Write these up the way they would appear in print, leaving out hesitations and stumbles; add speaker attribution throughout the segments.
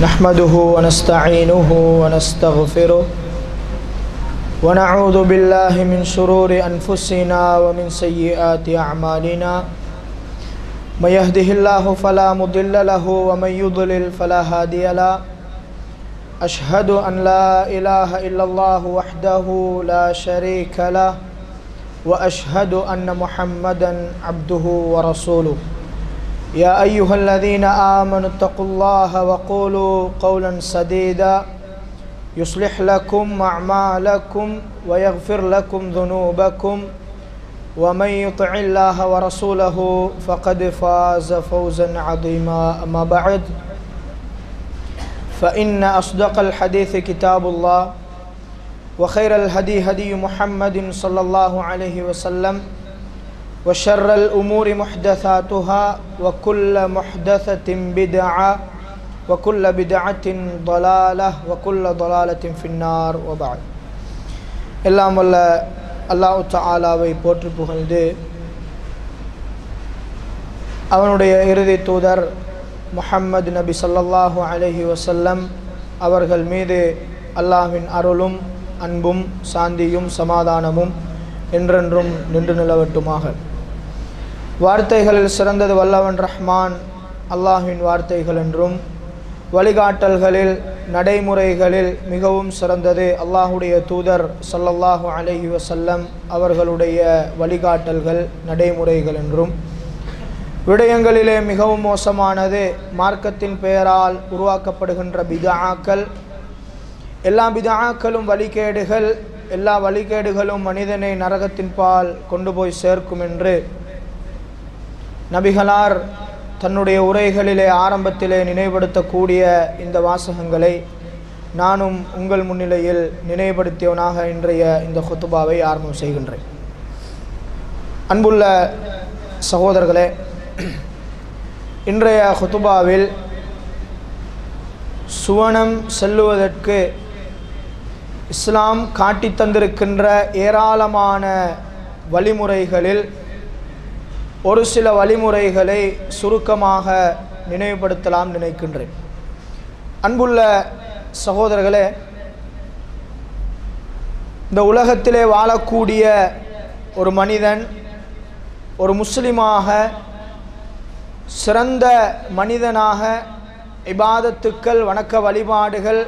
Speaker 1: نحمده ونستعينه ونستغفره ونعوذ بالله من شرور أنفسنا ومن سيئات أعمالنا من يهده الله فلا مضل له ومن يضلل فلا هادي له أشهد أن لا إله إلا الله وحده لا شريك له وأشهد أن محمدا عبده ورسوله يا أيها الذين آمنوا اتقوا الله وقولوا قولا سديدا يصلح لكم أعمالكم ويغفر لكم ذنوبكم ومن يطع الله ورسوله فقد فاز فوزا عظيما أما بعد فإن أصدق الحديث كتاب الله وخير الهدي هدي محمد صلى الله عليه وسلم وشر الأمور محدثاتها وكل محدثة بدعة وكل بدعة ضلالة وكل ضلالة في النار وبعد எல்லாம் வல்ல அல்லாஹ் தஆலாவை போற்றி புகழ்ந்து அவனுடைய இறுதி தூதர் முஹம்மது நபி ஸல்லல்லாஹு அலைஹி வஸல்லம் அவர்கள் மீது அல்லாஹ்வின் அருளும் அன்பும் சாந்தியும் சமாதானமும் என்றென்றும் நின்று நிலவட்டுமாக. வார்த்தைகளில் சிறந்தது வல்லவன் ரஹ்மான் அல்லாஹ்வின் வார்த்தைகள் என்றும், வழிகாட்டல்களில் நடைமுறைகளில் மிகவும் சிறந்தது அல்லாஹுடைய தூதர் ஸல்லல்லாஹு அலைஹி வஸல்லம் அவர்களுடைய வழிகாட்டல்கள் நடைமுறைகள் என்றும், விடயங்களிலே மிகவும் மோசமானது மார்க்கத்தின் பெயரால் உருவாக்கப்படுகின்ற பித்ஆக்கள், எல்லா பித்ஆக்களும் வழிகேடுகள், எல்லா வழிகேடுகளும் மனிதனை நரகத்தின் பால் கொண்டு போய் சேர்க்கும் என்று நபிகளார் தன்னுடைய உரைகளிலே ஆரம்பத்திலே நினைவுபடுத்தக்கூடிய இந்த வாசகங்களை நானும் உங்கள் முன்னிலையில் நினைவுபடுத்தியவனாக இன்றைய இந்த குத்துபாவை ஆரம்பம் செய்கின்றேன். அன்புள்ள சகோதரர்களே, இன்றைய குத்துபாவில் சுவனம் செல்லுவதற்கு இஸ்லாம் காட்டி தந்திருக்கின்ற ஏராளமான வழிமுறைகளில் ஒரு சில வழிமுறைகளை சுருக்கமாக நினைவுபடுத்தலாம் நினைக்கின்றேன். அன்புள்ள சகோதரர்களே, இந்த உலகத்திலே வாழக்கூடிய ஒரு மனிதன் ஒரு முஸ்லிமாக, சிறந்த மனிதனாக இபாதத்துக்கள், வணக்க வழிபாடுகள்,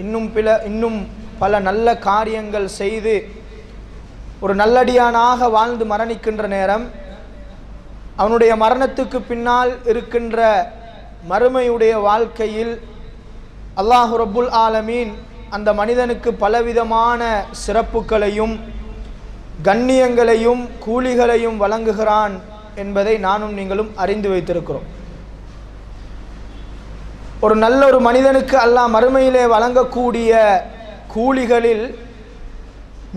Speaker 1: இன்னும் பல நல்ல காரியங்கள் செய்து ஒரு நல்லடியானாக வாழ்ந்து மரணிக்கின்ற நேரம், அவனுடைய மரணத்துக்கு பின்னால் இருக்கின்ற மறுமையுடைய வாழ்க்கையில் அல்லாஹ் ரப்புல் ஆலமீன் அந்த மனிதனுக்கு பலவிதமான சிறப்புகளையும் கண்ணியங்களையும் கூலிகளையும் வழங்குகிறான் என்பதை நானும் நீங்களும் அறிந்து வைத்திருக்கிறோம். ஒரு நல்ல ஒரு மனிதனுக்கு அல்லாஹ் மறுமையிலே வழங்கக்கூடிய கூலிகளில்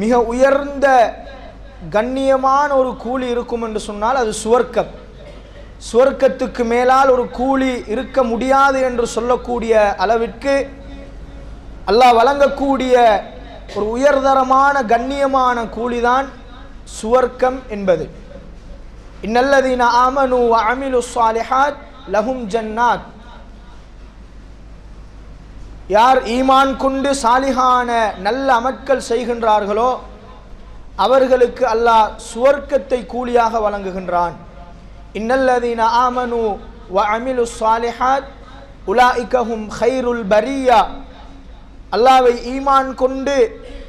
Speaker 1: மிக உயர்ந்த கண்ணியமான ஒரு கூலி இருக்கும் என்று சொன்னால் அது சுவர்க்கம். சுவர்க்கத்துக்கு மேலால் ஒரு கூலி இருக்க முடியாது என்று சொல்லக்கூடிய அளவிற்கு அல்லாஹ் வழங்கக்கூடிய ஒரு உயர்தரமான கண்ணியமான கூலிதான் சுவர்க்கம் என்பது. இன்னல்லதீன ஆமனு வ அமிலு ஸாலிஹாத் லஹும் ஜன்னாத். யார் ஈமான் கொண்டு சாலிஹான நல்ல அமல்கள் செய்கின்றார்களோ அவர்களுக்கு அல்லாஹ் சுவர்க்கத்தை கூலியாக வழங்குகின்றான். இன்னல்லதீன ஆமனு வ அமிலு ஸாலிஹாத் உலாயிக ஹும் கைருல் பரியா. அல்லாஹ்வை ஈமான் கொண்டு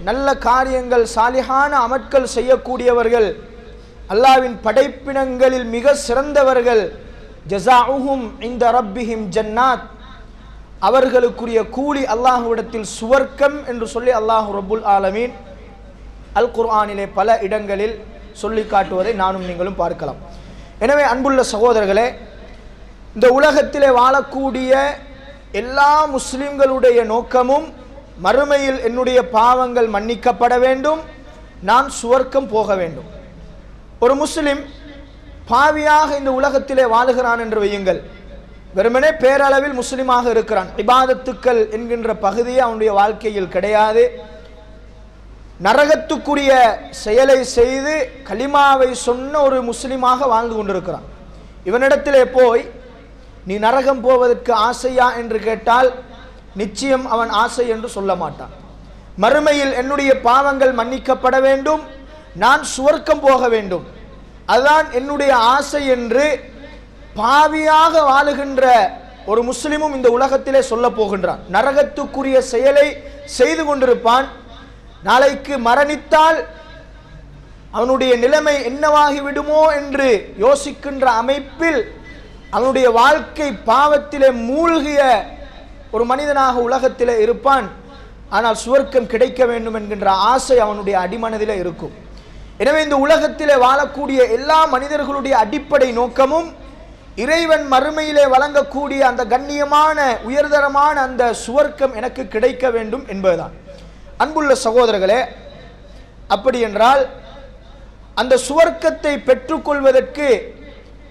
Speaker 1: நல்ல காரியங்கள் சாலிஹான அமல்கள் செய்யக்கூடியவர்கள் அல்லாஹ்வின் படைப்பினங்களில் மிக சிறந்தவர்கள். ஜஸாஉஹும் இன்த ரப்பிஹிம் ஜன்னாத். அவர்களுக்குரிய கூலி அல்லாஹ்விடத்தில் சுவர்க்கம் என்று சொல்லி அல்லாஹ் ரப்புல் ஆலமீன் அல் குர்ஆனிலே பல இடங்களில் சொல்லி காட்டுவதை நானும் நீங்களும் பார்க்கலாம். எனவே அன்புள்ள சகோதரர்களே, இந்த உலகத்திலே வாழக்கூடிய எல்லா முஸ்லிம்களுடைய நோக்கமும் மறுமையில் என்னுடைய பாவங்கள் மன்னிக்கப்பட வேண்டும், நான் சுவர்க்கம் போக வேண்டும். ஒரு முஸ்லிம் பாவியாக இந்த உலகத்திலே வாழுகிறான் என்று வையுங்கள், வெறுமனே பேரளவில் முஸ்லிமாக இருக்கிறான், இபாதத்துக்கள் என்கின்ற பகுதியே அவனுடைய வாழ்க்கையில் கிடையாது, நரகத்துக்குரிய செயலை செய்து கலிமாவை சொன்ன ஒரு முஸ்லிமாக வாழ்ந்து கொண்டிருக்கிறான். இவனிடத்திலே போய் நீ நரகம் போவதற்கு ஆசையா என்று கேட்டால் நிச்சயம் அவன் ஆசை என்று சொல்ல மாட்டான். மறுமையில் என்னுடைய பாவங்கள் மன்னிக்கப்பட வேண்டும், நான் சுவர்க்கம் போக வேண்டும், அதுதான் என்னுடைய ஆசை என்று பாவியாக வாழுகின்ற ஒரு முஸ்லிமும் இந்த உலகத்திலே சொல்ல போகின்றான். நரகத்துக்குரிய செயலை செய்து கொண்டிருப்பான். நாளைக்கு மரணித்தால் அவனுடைய நிலைமை என்னவாகி விடுமோ என்று யோசிக்கின்ற அமைப்பில் அவனுடைய வாழ்க்கை பாவத்திலே மூழ்கிய ஒரு மனிதனாக உலகத்திலே இருப்பான். ஆனால் சுவர்க்கம் கிடைக்க வேண்டும் என்கின்ற ஆசை அவனுடைய அடிமனதிலே இருக்கும். எனவே இந்த உலகத்திலே வாழக்கூடிய எல்லா மனிதர்களுடைய அடிப்படை நோக்கமும் இறைவன் மறுமையிலே வழங்கக்கூடிய அந்த கண்ணியமான உயர்தரமான அந்த சுவர்க்கம் எனக்கு கிடைக்க வேண்டும் என்பதுதான். அன்புள்ள சகோதரர்களே, அப்படி என்றால் அந்த சுவர்க்கத்தை பெற்றுக்கொள்வதற்கு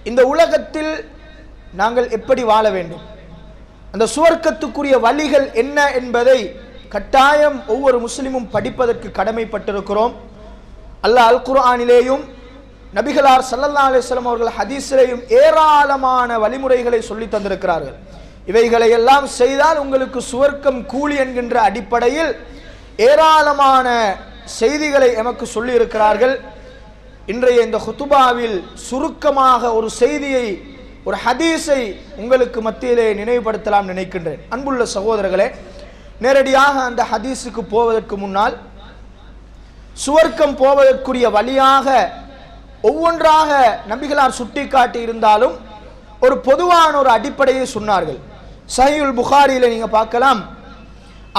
Speaker 1: இந்த உலகத்தில் நாங்கள் எப்படி வாழ வேண்டும், அந்த சுவர்க்கத்துக்குரிய வழிகள் என்ன என்பதை கட்டாயம் ஒவ்வொரு முஸ்லிமும் படிப்பதற்கு கடமைப்பட்டிருக்கிறோம். அல்லாஹ் அல் குர்ஆனிலேயும் நபிகளார் ஸல்லல்லாஹு அலைஹி வஸல்லம் அவர்கள் ஹதீஸிலேயும் ஏராளமான வழிமுறைகளை சொல்லி தந்திருக்கிறார்கள். இவைகளை எல்லாம் செய்தால் உங்களுக்கு சுவர்க்கம் கூலி என்கின்ற அடிப்படையில் ஏராளமான செய்திகளை எமக்கு சொல்லி இருக்கிறார்கள். இன்றைய இந்த ஹுதுபாவில் சுருக்கமாக ஒரு செய்தியை, ஒரு ஹதீஸை உங்களுக்கு மத்தியிலே நினைவுபடுத்தலாம் நினைக்கின்றேன். அன்புள்ள சகோதரர்களே, நேரடியாக அந்த ஹதீஸுக்கு போவதற்கு முன்னால் சுவர்க்கம் போவதற்குரிய வழியாக ஒவ்வொன்றாக நபிகளார் சுட்டிக்காட்டி இருந்தாலும் ஒரு பொதுவான ஒரு அடிப்படையை சொன்னார்கள். சஹீஹுல் புகாரியில நீங்க பார்க்கலாம்,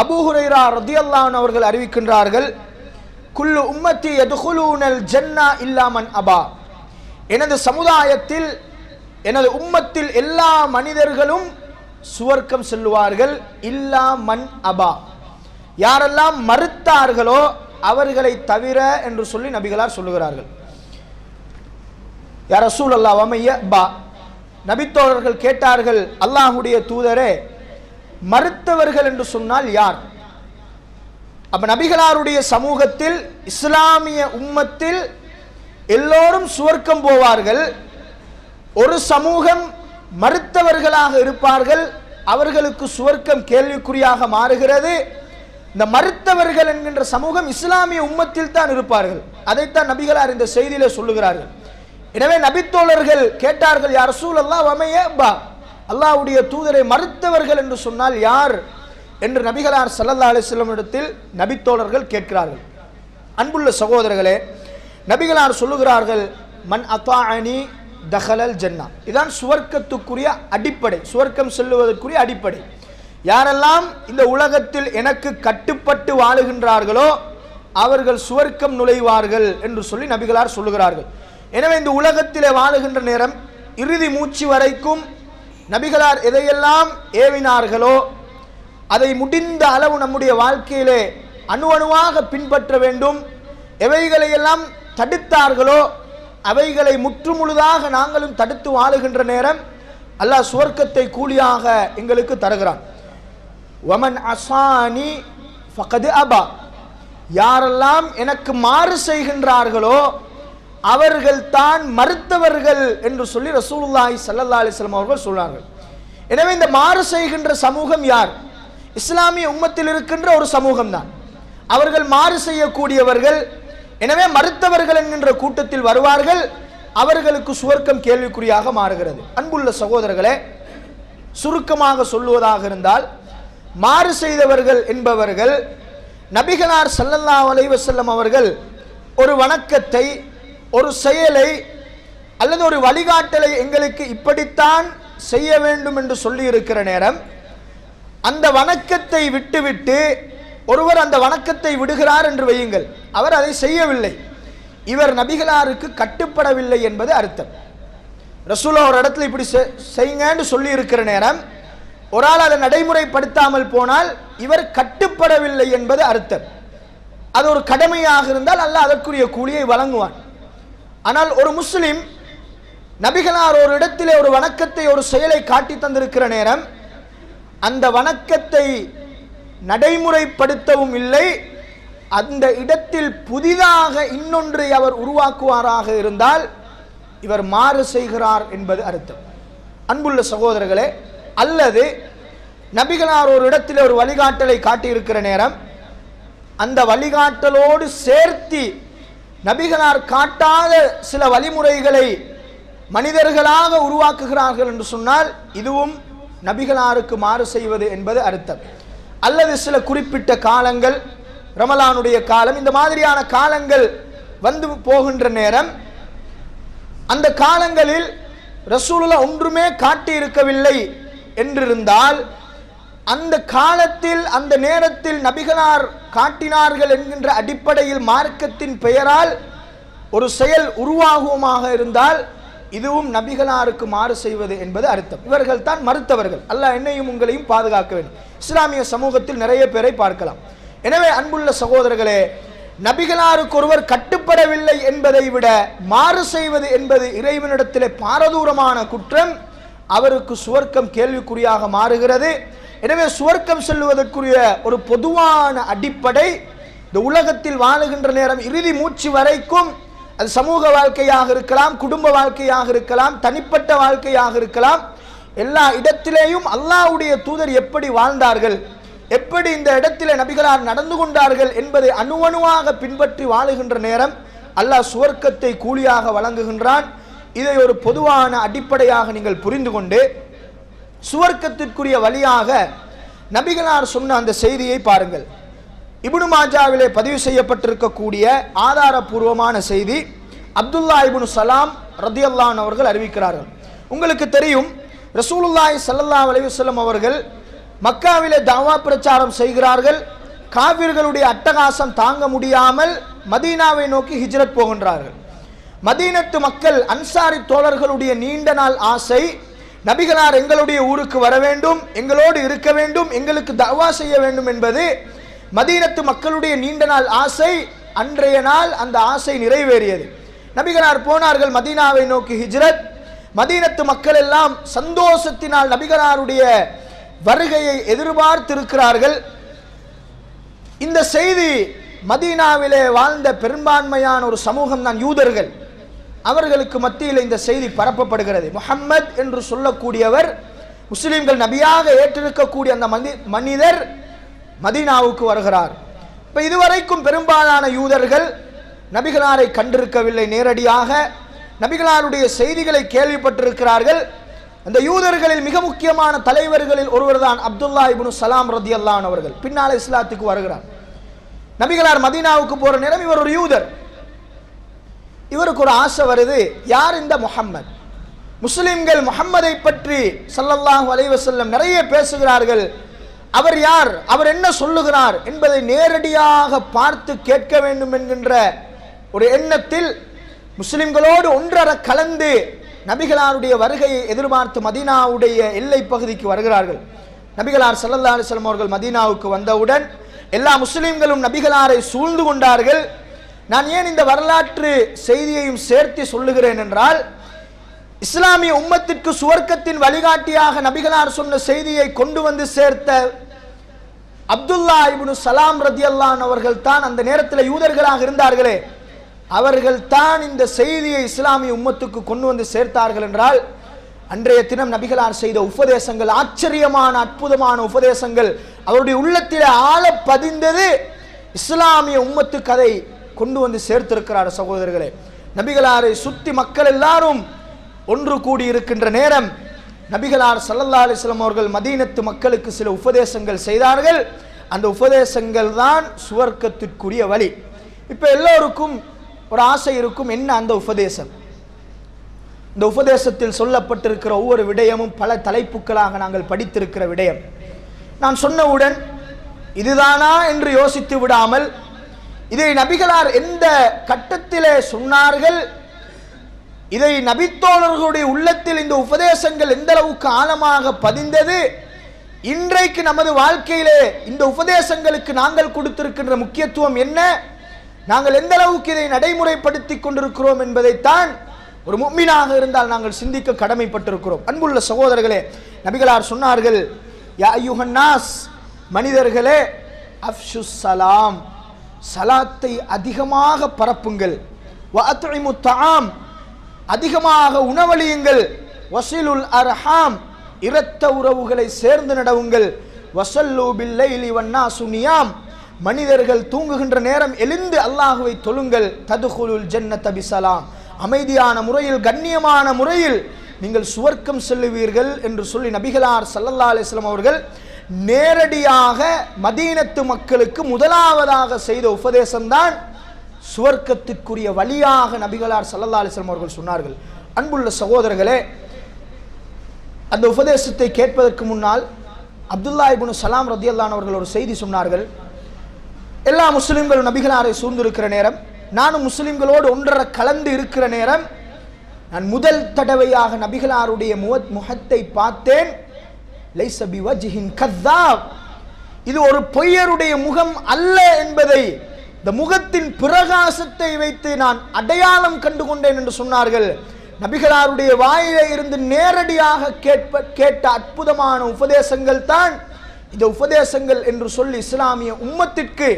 Speaker 1: அபூ ஹுரைரா ரலியல்லாஹு அன்ஹு அவர்கள் அறிவிக்கின்றார்கள், குல்லு உம்மத்தி யதுகுலூனல் ஜன்னா இல்லா மன் அபா. எனது சமுதாயத்தில், எனது உம்மத்தில் எல்லா மனிதர்களும் சுவர்க்கம் செல்லுவார்கள், இல்லா மன் அபா, யாரெல்லாம் மறுத்தார்களோ அவர்களை தவிர என்று சொல்லி நபிகளார் சொல்லுகிறார்கள். யா ரசூலல்லாஹ் வமைய பா, நபித்தோழர்கள் கேட்டார்கள், அல்லாஹ்வுடைய தூதரே, மறுத்தவர்கள் என்று சொன்னால் யார்? அப்ப நபிகளாருடைய சமூகத்தில், இஸ்லாமிய உம்மத்தில் எல்லோரும் சுவர்க்கம் போவார்கள். ஒரு சமூகம் மறுத்தவர்களாக இருப்பார்கள், அவர்களுக்கு சுவர்க்கம் கேள்விக்குறியாக மாறுகிறது. இந்த மறுத்தவர்கள் என்கின்ற சமூகம் இஸ்லாமிய உம்மத்தில் தான் இருப்பார்கள். அதைத்தான் நபிகளார் இந்த செய்தியிலே சொல்லுகிறார்கள். எனவே நபித்தோழர்கள் கேட்டார்கள், யா ரசூலல்லாஹ் வமைய பா, அல்லாஹ்வுடைய தூதரை மறுத்தவர்கள் என்று சொன்னால் யார் என்று நபிகளார் ஸல்லல்லாஹு அலைஹி வஸல்லம் இடத்தில் நபித்தோழர்கள் கேட்கிறார்கள். அன்புள்ள சகோதரர்களே, நபிகளார் சொல்லுகிறார்கள், மன் அத்தாஅனி தஹலல் ஜன்னா. இதான் சுவர்க்கத்துக்குரிய அடிப்படை, சுவர்க்கம் செல்லுவதற்குரிய அடிப்படை. யாரெல்லாம் இந்த உலகத்தில் எனக்கு கட்டுப்பட்டு வாழுகின்றார்களோ அவர்கள் சுவர்க்கம் நுழைவார்கள் என்று சொல்லி நபிகளார் சொல்லுகிறார்கள். எனவே இந்த உலகத்திலே வாழுகின்ற நேரம் இறுதி மூச்சு வரைக்கும் நபிகளார் எதையெல்லாம் ஏவினார்களோ அதை முடிந்த அளவு நம்முடைய வாழ்க்கையிலே அணு அணுவாக பின்பற்ற வேண்டும். எவைகளையெல்லாம் தடுத்தார்களோ அவைகளை முற்றுமுழுதாக நாங்களும் தடுத்து வாழுகின்ற நேரம் அல்லாஹ் சுவர்க்கத்தை கூலியாக எங்களுக்கு தருகிறான். வமன் அசானி ஃபகத் அபா, யாரெல்லாம் எனக்கு மாறு செய்கின்றார்களோ அவர்கள் தான் மறுத்தவர்கள் என்று சொல்லி ரசூலுல்லாஹி ஸல்லல்லாஹு அலைஹி வஸல்லம் அவர்கள் சொன்னார்கள். எனவே இந்த மாறு செய்கின்ற சமூகம் யார்? இஸ்லாமிய உம்மத்தில் இருக்கின்ற ஒரு சமூகம் தான். அவர்கள் மாறு செய்யக்கூடியவர்கள். எனவே மறுத்தவர்கள் என்கின்ற கூட்டத்தில் வருவார்கள், அவர்களுக்கு சுவர்க்கம் கேள்விக்குறியாக மாறுகிறது. அன்புள்ள சகோதரர்களே, சுருக்கமாக சொல்லுவதாக இருந்தால், மாறு செய்தவர்கள் என்பவர்கள் நபிகளார் ஸல்லல்லாஹு அலைஹி வஸல்லம் அவர்கள் ஒரு வணக்கத்தை, ஒரு செயலை அல்லது ஒரு வழிகாட்டலை எங்களுக்கு இப்படித்தான் செய்ய வேண்டும் என்று சொல்லி இருக்கிற நேரம் அந்த வணக்கத்தை விட்டுவிட்டு ஒருவர் அந்த வணக்கத்தை விடுகிறார் என்று வையுங்கள், அவர் அதை செய்யவில்லை, இவர் நபிகளாருக்கு கட்டுப்படவில்லை என்பது அர்த்தம். ரசூலுல்லாஹ் ஒரு இடத்துல இப்படி செய்யுங்கன்னு சொல்லி இருக்கிற நேரம் ஒரு ஆள் அதை நடைமுறைப்படுத்தாமல் போனால் இவர் கட்டுப்படவில்லை என்பது அர்த்தம். அது ஒரு கடமையாக இருந்தால் அல்லாஹ் அதற்குரிய கூலியை வழங்குவான். ஆனால் ஒரு முஸ்லிம் நபிகளார் ஒரு இடத்திலே ஒரு வணக்கத்தை, ஒரு செயலை காட்டி தந்திருக்கிற நேரம் அந்த வணக்கத்தை நடைமுறைப்படுத்தவும் இல்லை, அந்த இடத்தில் புதிதாக இன்னொன்றை அவர் உருவாக்குவாராக இருந்தால் இவர் மாறு செய்கிறார் என்பது அர்த்தம். அன்புள்ள சகோதரர்களே, அல்லது நபிகளார் ஒரு இடத்தில் ஒரு வழிகாட்டலை காட்டியிருக்கிற நேரம் அந்த வழிகாட்டலோடு சேர்த்து நபிகளார் காட்டாத சில வழிமுறைகளை மனிதர்களாக உருவாக்குகிறார்கள் என்று சொன்னால் இதுவும் நபிகளாருக்கு மாறு செய்வது என்பது அர்த்தம். அல்லது சில குறிப்பிட்ட காலங்கள், ரமலானுடைய காலம், இந்த மாதிரியான காலங்கள் வந்து போகின்ற நேரம், அந்த காலங்களில் ரசூலுல்லாஹ் ஒன்றுமே காட்டி இருக்கவில்லை என்றிருந்தால் அந்த காலத்தில் அந்த நேரத்தில் நபிகளார் காட்டினார்கள் என்கின்ற அடிப்படையில் மார்க்கத்தின் பெயரால் ஒரு செயல் உருவாகுமாக இருந்தால் இதுவும் நபிகளாருக்கு மாறு செய்வது என்பது அர்த்தம். இவர்கள் தான் மறுத்தவர்கள். அல்லாஹ் என்னையும் உங்களையும் பாதுகாக்க வேண்டும். இஸ்லாமிய சமூகத்தில் நிறைய பேரை பார்க்கலாம். எனவே அன்புள்ள சகோதரர்களே, நபிகளாருக்கு ஒருவர் கட்டுப்படவில்லை என்பதை விட மாறு செய்வது என்பது இறைவனிடத்திலே பாரதூரமான குற்றம். அவருக்கு சுவர்க்கம் கேள்விக்குறியாக மாறுகிறது. எனவே சுவர்க்கம் செல்வதற்குரிய ஒரு பொதுவான அடிப்படை, இந்த உலகத்தில் வாழுகின்ற நேரம் இறுதி மூச்சு வரைக்கும், அது சமூக வாழ்க்கையாக இருக்கலாம், குடும்ப வாழ்க்கையாக இருக்கலாம், தனிப்பட்ட வாழ்க்கையாக இருக்கலாம், எல்லா இடத்திலேயும் அல்லாஹ்வுடைய தூதர் எப்படி வாழ்ந்தார்கள், எப்படி இந்த இடத்திலே நபிகளார் நடந்து கொண்டார்கள் என்பதை அணுவணுவாக பின்பற்றி வாழுகின்ற நேரம் அல்லாஹ் சுவர்க்கத்தை கூலியாக வழங்குகின்றான். இதை ஒரு பொதுவான அடிப்படையாக நீங்கள் புரிந்து கொண்டு சுவர்க்கத்திற்குரிய வழியாக நபிகளார் சொன்ன அந்த செய்தியை பாருங்கள். இப்னு மாஜாவிலே பதிவு செய்யப்பட்டிருக்கக்கூடிய ஆதாரபூர்வமான செய்தி அப்துல்லா இப்னு சலாம் ரதியல்லாஹு அன்ஹு அவர்கள் அறிவிக்கிறார்கள். உங்களுக்கு தெரியும், ரசூலுல்லாஹி ஸல்லல்லாஹு அலைஹி வஸல்லம் அவர்கள் மக்காவிலே தாவா பிரச்சாரம் செய்கிறார்கள். காபிர்களுடைய அட்டகாசம் தாங்க முடியாமல் மதீனாவை நோக்கி ஹிஜ்ரத் போகின்றார்கள். மதீனத்து மக்கள் அன்சாரி தோழர்களுடைய நீண்ட நாள் ஆசை, நபிகளார் எங்களுடைய ஊருக்கு வர வேண்டும், எங்களோடு இருக்க வேண்டும், எங்களுக்கு தஅவா செய்ய வேண்டும் என்பது மதீனத்து மக்களுடைய நீண்ட நாள் ஆசை. அன்றைய நாள் அந்த ஆசை நிறைவேறியது. நபிகளார் போனார்கள் மதீனாவை நோக்கி ஹிஜ்ரத். மதீனத்து மக்கள் எல்லாம் சந்தோஷத்தினால் நபிகளாருடைய வருகையை எதிர்பார்த்திருக்கிறார்கள். இந்த செய்தி மதீனாவிலே வாழ்ந்த பெரும்பான்மையான ஒரு சமூகம் தான் யூதர்கள். அவர்களுக்கு மத்தியில் இந்த செய்தி பரப்பப்படுகிறது. முஹம்மத் என்று சொல்லக்கூடியவர், முஸ்லிம்கள் நபியாக ஏற்றிருக்கக்கூடிய அந்த மனிதர் மதீனாவுக்கு வருகிறார். இப்ப இதுவரைக்கும் பெரும்பாலான யூதர்கள் நபிகளாரை கண்டிருக்கவில்லை, நேரடியாக நபிகளாருடைய செய்திகளை கேள்விப்பட்டிருக்கிறார்கள். அந்த யூதர்களில் மிக முக்கியமான தலைவர்களில் ஒருவர் தான் அப்துல்லா இப்னு சலாம் ரதியல்லாஹு அன்ஹு அவர்கள். பின்னால் இஸ்லாத்துக்கு வருகிறார். நபிகளார் மதீனாவுக்கு போற நேரம் இவர் ஒரு யூதர். இவருக்கு ஒரு ஆசை வருது, யார் இந்த முஹம்மத்? முஸ்லிம்கள் முஹம்மதை பற்றி ஸல்லல்லாஹு அலைஹி வஸல்லம் நிறைய பேசுகிறார்கள். அவர் யார், அவர் என்ன சொல்லுகிறார் என்பதை நேரடியாக பார்த்து கேட்க வேண்டும் என்கின்ற ஒரு எண்ணத்தில் முஸ்லிம்களோடு ஒன்றர கலந்து நபிகளாருடைய வருகையை எதிர்பார்த்து மதீனாவுடைய எல்லை பகுதிக்கு வருகிறார்கள். நபிகளார் ஸல்லல்லாஹு அலைஹி வஸல்லம் அவர்கள் மதீனாவுக்கு வந்தவுடன் எல்லா முஸ்லிம்களும் நபிகளாரை சூழ்ந்து கொண்டார்கள். நான் ஏன் இந்த வரலாற்று செய்தியையும் சேர்த்து சொல்லுகிறேன் என்றால், இஸ்லாமிய உம்மத்திற்கு சுவர்க்கத்தின் வழிகாட்டியாக நபிகளார் சொன்ன செய்தியை கொண்டு வந்து சேர்த்த அப்துல்லா இப்னு சலாம் ரதியல்லாஹு அன்ஹு அவர்கள் தான் அந்த நேரத்தில் யூதர்களாக இருந்தார்களே, அவர்கள் தான் இந்த செய்தியை இஸ்லாமிய உம்மத்துக்கு கொண்டு வந்து சேர்த்தார்கள் என்றால், அன்றைய தினம் நபிகளார் செய்த உபதேசங்கள் ஆச்சரியமான அற்புதமான உபதேசங்கள் அவருடைய உள்ளத்திலே ஆழ பதிந்தது. இஸ்லாமிய உம்மத்துக்கு அதை கொண்டு வந்து சேர்த்திருக்கிறார். சகோதரர்களே, நபிகளாரை சுத்தி மக்கள் எல்லாரும் ஒன்று கூடி இருக்கின்ற நேரம் நபிகளார் ஸல்லல்லாஹு அலைஹி வஸல்லம் அவர்கள் மதீனத்து மக்களுக்கு சில உபதேசங்கள் செய்தார்கள். அந்த உபதேசங்கள் தான் சுவர்க்கத்திற்குரிய வழி. இப்ப எல்லோருக்கும் ஒரு ஆசை இருக்கும், என்ன அந்த உபதேசம்? இந்த உபதேசத்தில் சொல்லப்பட்டிருக்கிற ஒவ்வொரு விடயமும் பல தலைப்புகளாக நாங்கள் படித்திருக்கிற விடயம். நான் சொன்னவுடன் இதுதானா என்று யோசித்து விடாமல், இதை நபிகளார் எந்த கட்டத்திலே சொன்னார்கள், இதை நபித்தோழர்களுடைய உள்ளத்தில் இந்த உபதேசங்கள் எந்த அளவுக்கு ஆழமாக பதிந்தது, இன்றைக்கு நமது வாழ்க்கையிலே இந்த உபதேசங்களுக்கு நாங்கள் கொடுத்திருக்கின்ற முக்கியத்துவம் என்ன, நாங்கள் எந்த அளவுக்கு இதை நடைமுறைப்படுத்தி கொண்டிருக்கிறோம் என்பதைத்தான் ஒரு முஃமினாக இருந்தால் நாங்கள் சிந்திக்க கடமைப்பட்டிருக்கிறோம். அன்புள்ள சகோதரர்களே, நபிகளார் சொன்னார்கள், யா அய்யுஹன் நாஸ், மனிதர்களே, அஃப்ஷுஸ் சலாம், சலாத்தை அதிகமாக பரப்புங்கள், வ அத்இமு தஆம், அதிகமாக உணவளியுங்கள், வஸிலுல் அர்ஹாம், இரத்த உறவுகளை சேர்ந்து நடவுங்கள். வஸல்லு பில்லைலி வன்னாசு நியாம், மனிதர்கள் தூங்குகின்ற நேரம் எழுந்து அல்லாஹ்வை தொழுங்கள். ததுகுலுல் ஜன்னத பிஸலாம், அமைதியான முறையில் கண்ணியமான முறையில் நீங்கள் சுவர்க்கம் செல்லுவீர்கள் என்று சொல்லி நபிகளார் ஸல்லல்லாஹு அலைஹி வஸல்லம் அவர்கள் நேரடியாக மதீனத்து மக்களுக்கு முதலாவதாக செய்த உபதேசம்தான் சுவர்க்கத்திற்குரிய வழியாக நபிகளார் ஸல்லல்லாஹு அலைஹி வஸல்லம் அவர்கள் சொன்னார்கள். அன்புள்ள சகோதரர்களே, அந்த உபதேசத்தை கேட்பதற்கு முன்னால் அப்துல்லா இப்னு சலாம் ரலியல்லாஹு அன்ஹு அவர்கள் ஒரு செய்தி சொன்னார்கள். எல்லா முஸ்லிம்களும் நபிகளாரை சூழ்ந்திருக்கிற நேரம், நானும் முஸ்லிம்களோடு ஒன்றரை கலந்து இருக்கிற நேரம், நான் முதல் தடவையாக நபிகளாருடைய முகத்தை பார்த்தேன். லைஸ பிவஜ்ஹின் கذாப், இது ஒரு பொய்யருடைய முகம் அல்ல என்பதை இந்த முகத்தின் பிரகாசத்தை வைத்து நான் அடையாளம் கண்டு கொண்டேன் என்று சொன்னார்கள். நபிகளாருடைய வாயிலே இருந்து நேரடியாக கேட்ட அற்புதமான உபதேசங்கள் தான் இந்த உபதேசங்கள் என்று சொல்லி இஸ்லாமிய உம்மத்திற்கு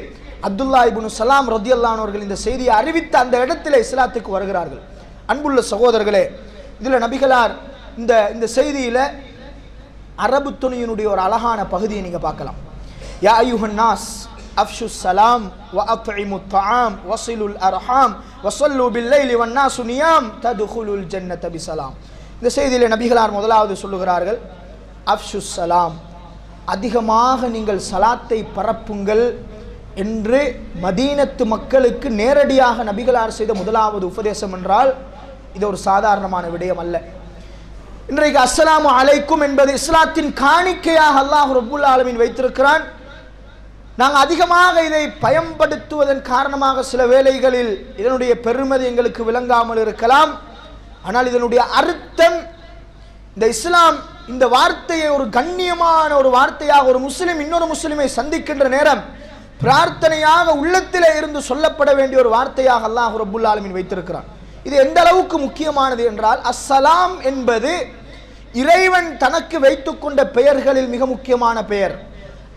Speaker 1: அப்துல்லா இப்னு சலாம் ரலியல்லாஹு அன்ஹு அவர்கள் இந்த செய்தியை அறிவித்த அந்த இடத்திலே இஸ்லாத்துக்கு வருகிறார்கள். அன்புள்ள சகோதரர்களே, இதில் நபிகளார் இந்த செய்தியில அரபு துணியினுடைய ஒரு அழகான பகுதியை நீங்க பார்க்கலாம். யா அய்யுஹன் நாஸ் அஃஷு ஸலாம் வ அத்இமு த்ஆம் வஸிலுல் அர்ஹாம் வஸல்லு பில்லைலி வன்னாசு நியாம் ததுகுலுல் ஜன்னத பிஸலாம். இந்த செய்தியிலே நபிகளார் முதலாவது சொல்லுகிறார்கள், அஃஷு ஸலாம், அதிகமாக நீங்கள் சலாத்தை பரப்புங்கள் என்று மதீனத்து மக்களுக்கு நேரடியாக நபிகளார் செய்த முதலாவது உபதேசம் என்றால் இது ஒரு சாதாரணமான விடயம் அல்ல. இன்றைக்கு அஸ்ஸலாமு அலைக்கும் என்பது இஸ்லாத்தின் காணிக்கையாக அல்லாஹ் ரப்புல் ஆலமீன் வைத்திருக்கிறான். நாங்கள் அதிகமாக இதை பயன்படுத்துவதன் காரணமாக சில வேளைகளில் இதனுடைய பெருமதி எங்களுக்கு விளங்காமல் இருக்கலாம். ஆனால் இதனுடைய அர்த்தம், இந்த இஸ்லாம் இந்த வார்த்தையை ஒரு கண்ணியமான ஒரு வார்த்தையாக ஒரு முஸ்லிம் இன்னொரு முஸ்லிமை சந்திக்கின்ற நேரம் பிரார்த்தனையாக உள்ளத்திலே இருந்து சொல்லப்பட வேண்டிய ஒரு வார்த்தையாக அல்லாஹ் ரப்புல் ஆலமீன் வைத்திருக்கிறான். இது எந்த அளவுக்கு முக்கியமானது என்றால், அஸ்ஸலாம் என்பது இறைவன் தனக்கு வைத்துக் கொண்ட பெயர்களில் மிக முக்கியமான பெயர்.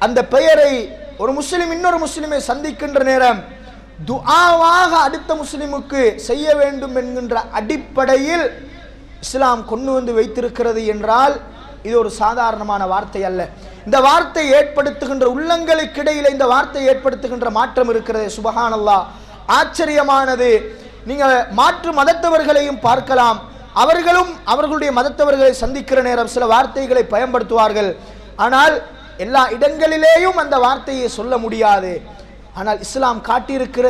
Speaker 1: அந்த பெயரை ஒரு முஸ்லிம் இன்னொரு முஸ்லிமை சந்திக்கின்ற நேரம் துஆவாக அடுத்த முஸ்லிமுக்கு செய்ய வேண்டும் என்கின்ற அடிப்படையில் இஸ்லாம் கொண்டு வந்து வைத்திருக்கிறது என்றால் இது ஒரு சாதாரணமான வார்த்தை அல்ல. இந்த வார்த்தை ஏற்படுத்துகின்ற உள்ளங்களுக்கு இடையில இந்த வார்த்தை ஏற்படுத்துகின்ற மாற்றம் இருக்கிறது. சுபஹானல்லாஹ், ஆச்சரியமானது. நீங்க மாற்று மதத்தவர்களையும் பார்க்கலாம். அவர்களும் அவர்களுடைய மதத்தவர்களை சந்திக்கிற நேரம் சில வார்த்தைகளை பயன்படுத்துவார்கள். ஆனால் எல்லா இடங்களிலேயும் அந்த வார்த்தையை சொல்ல முடியாது. ஆனால் இஸ்லாம் காட்டியிருக்கிற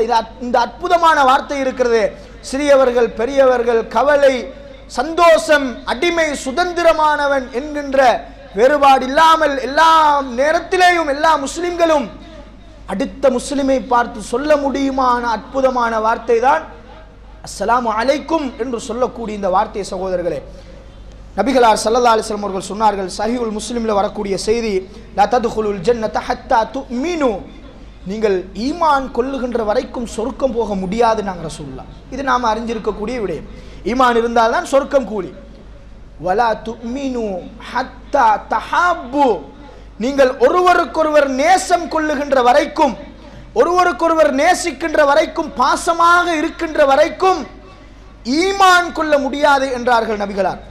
Speaker 1: இந்த அற்புதமான வார்த்தை இருக்கிறது. சிறியவர்கள் பெரியவர்கள், கவலை சந்தோஷம், அடிமை சுதந்திரமானவன் என்கின்ற வேறுபாடு இல்லாமல் எல்லா நேரத்திலேயும் எல்லா முஸ்லிம்களும் அடுத்த முஸ்லிமை பார்த்து சொல்ல முடியுமான அற்புதமான வார்த்தை தான் அஸ்ஸலாமு அலைக்கும் என்று சொல்லக்கூடிய இந்த வார்த்தை. சகோதரர்களே, நபிகளார் ஸல்லல்லாஹு அலைஹி வஸல்லம் அவர்கள் சொன்னார்கள், சஹீஹுல் முஸ்லிம்ல வரக்கூடிய செய்தி, லா ததுகுலுல் ஜன்னத ஹத்தா துமினு, நீங்கள் ஈமான் கொள்ளுகின்ற வரைக்கும் சொர்க்கம் போக முடியாது நாங்கள் ரசூலுல்லாஹ். இது நாம் அறிஞ்சிருக்கக்கூடிய விடயம். ஈமான் இருந்தால் தான் சொர்க்கம் கூலி. வலா துமினு ஹத்தா தஹாப்பு, நீங்கள் ஒருவருக்கொருவர் நேசம் கொள்ளுகின்ற வரைக்கும், ஒருவருக்கொருவர் நேசிக்கின்ற வரைக்கும், பாசமாக இருக்கின்ற வரைக்கும் ஈமான் கொள்ள முடியாது என்றார்கள் நபிகளார்.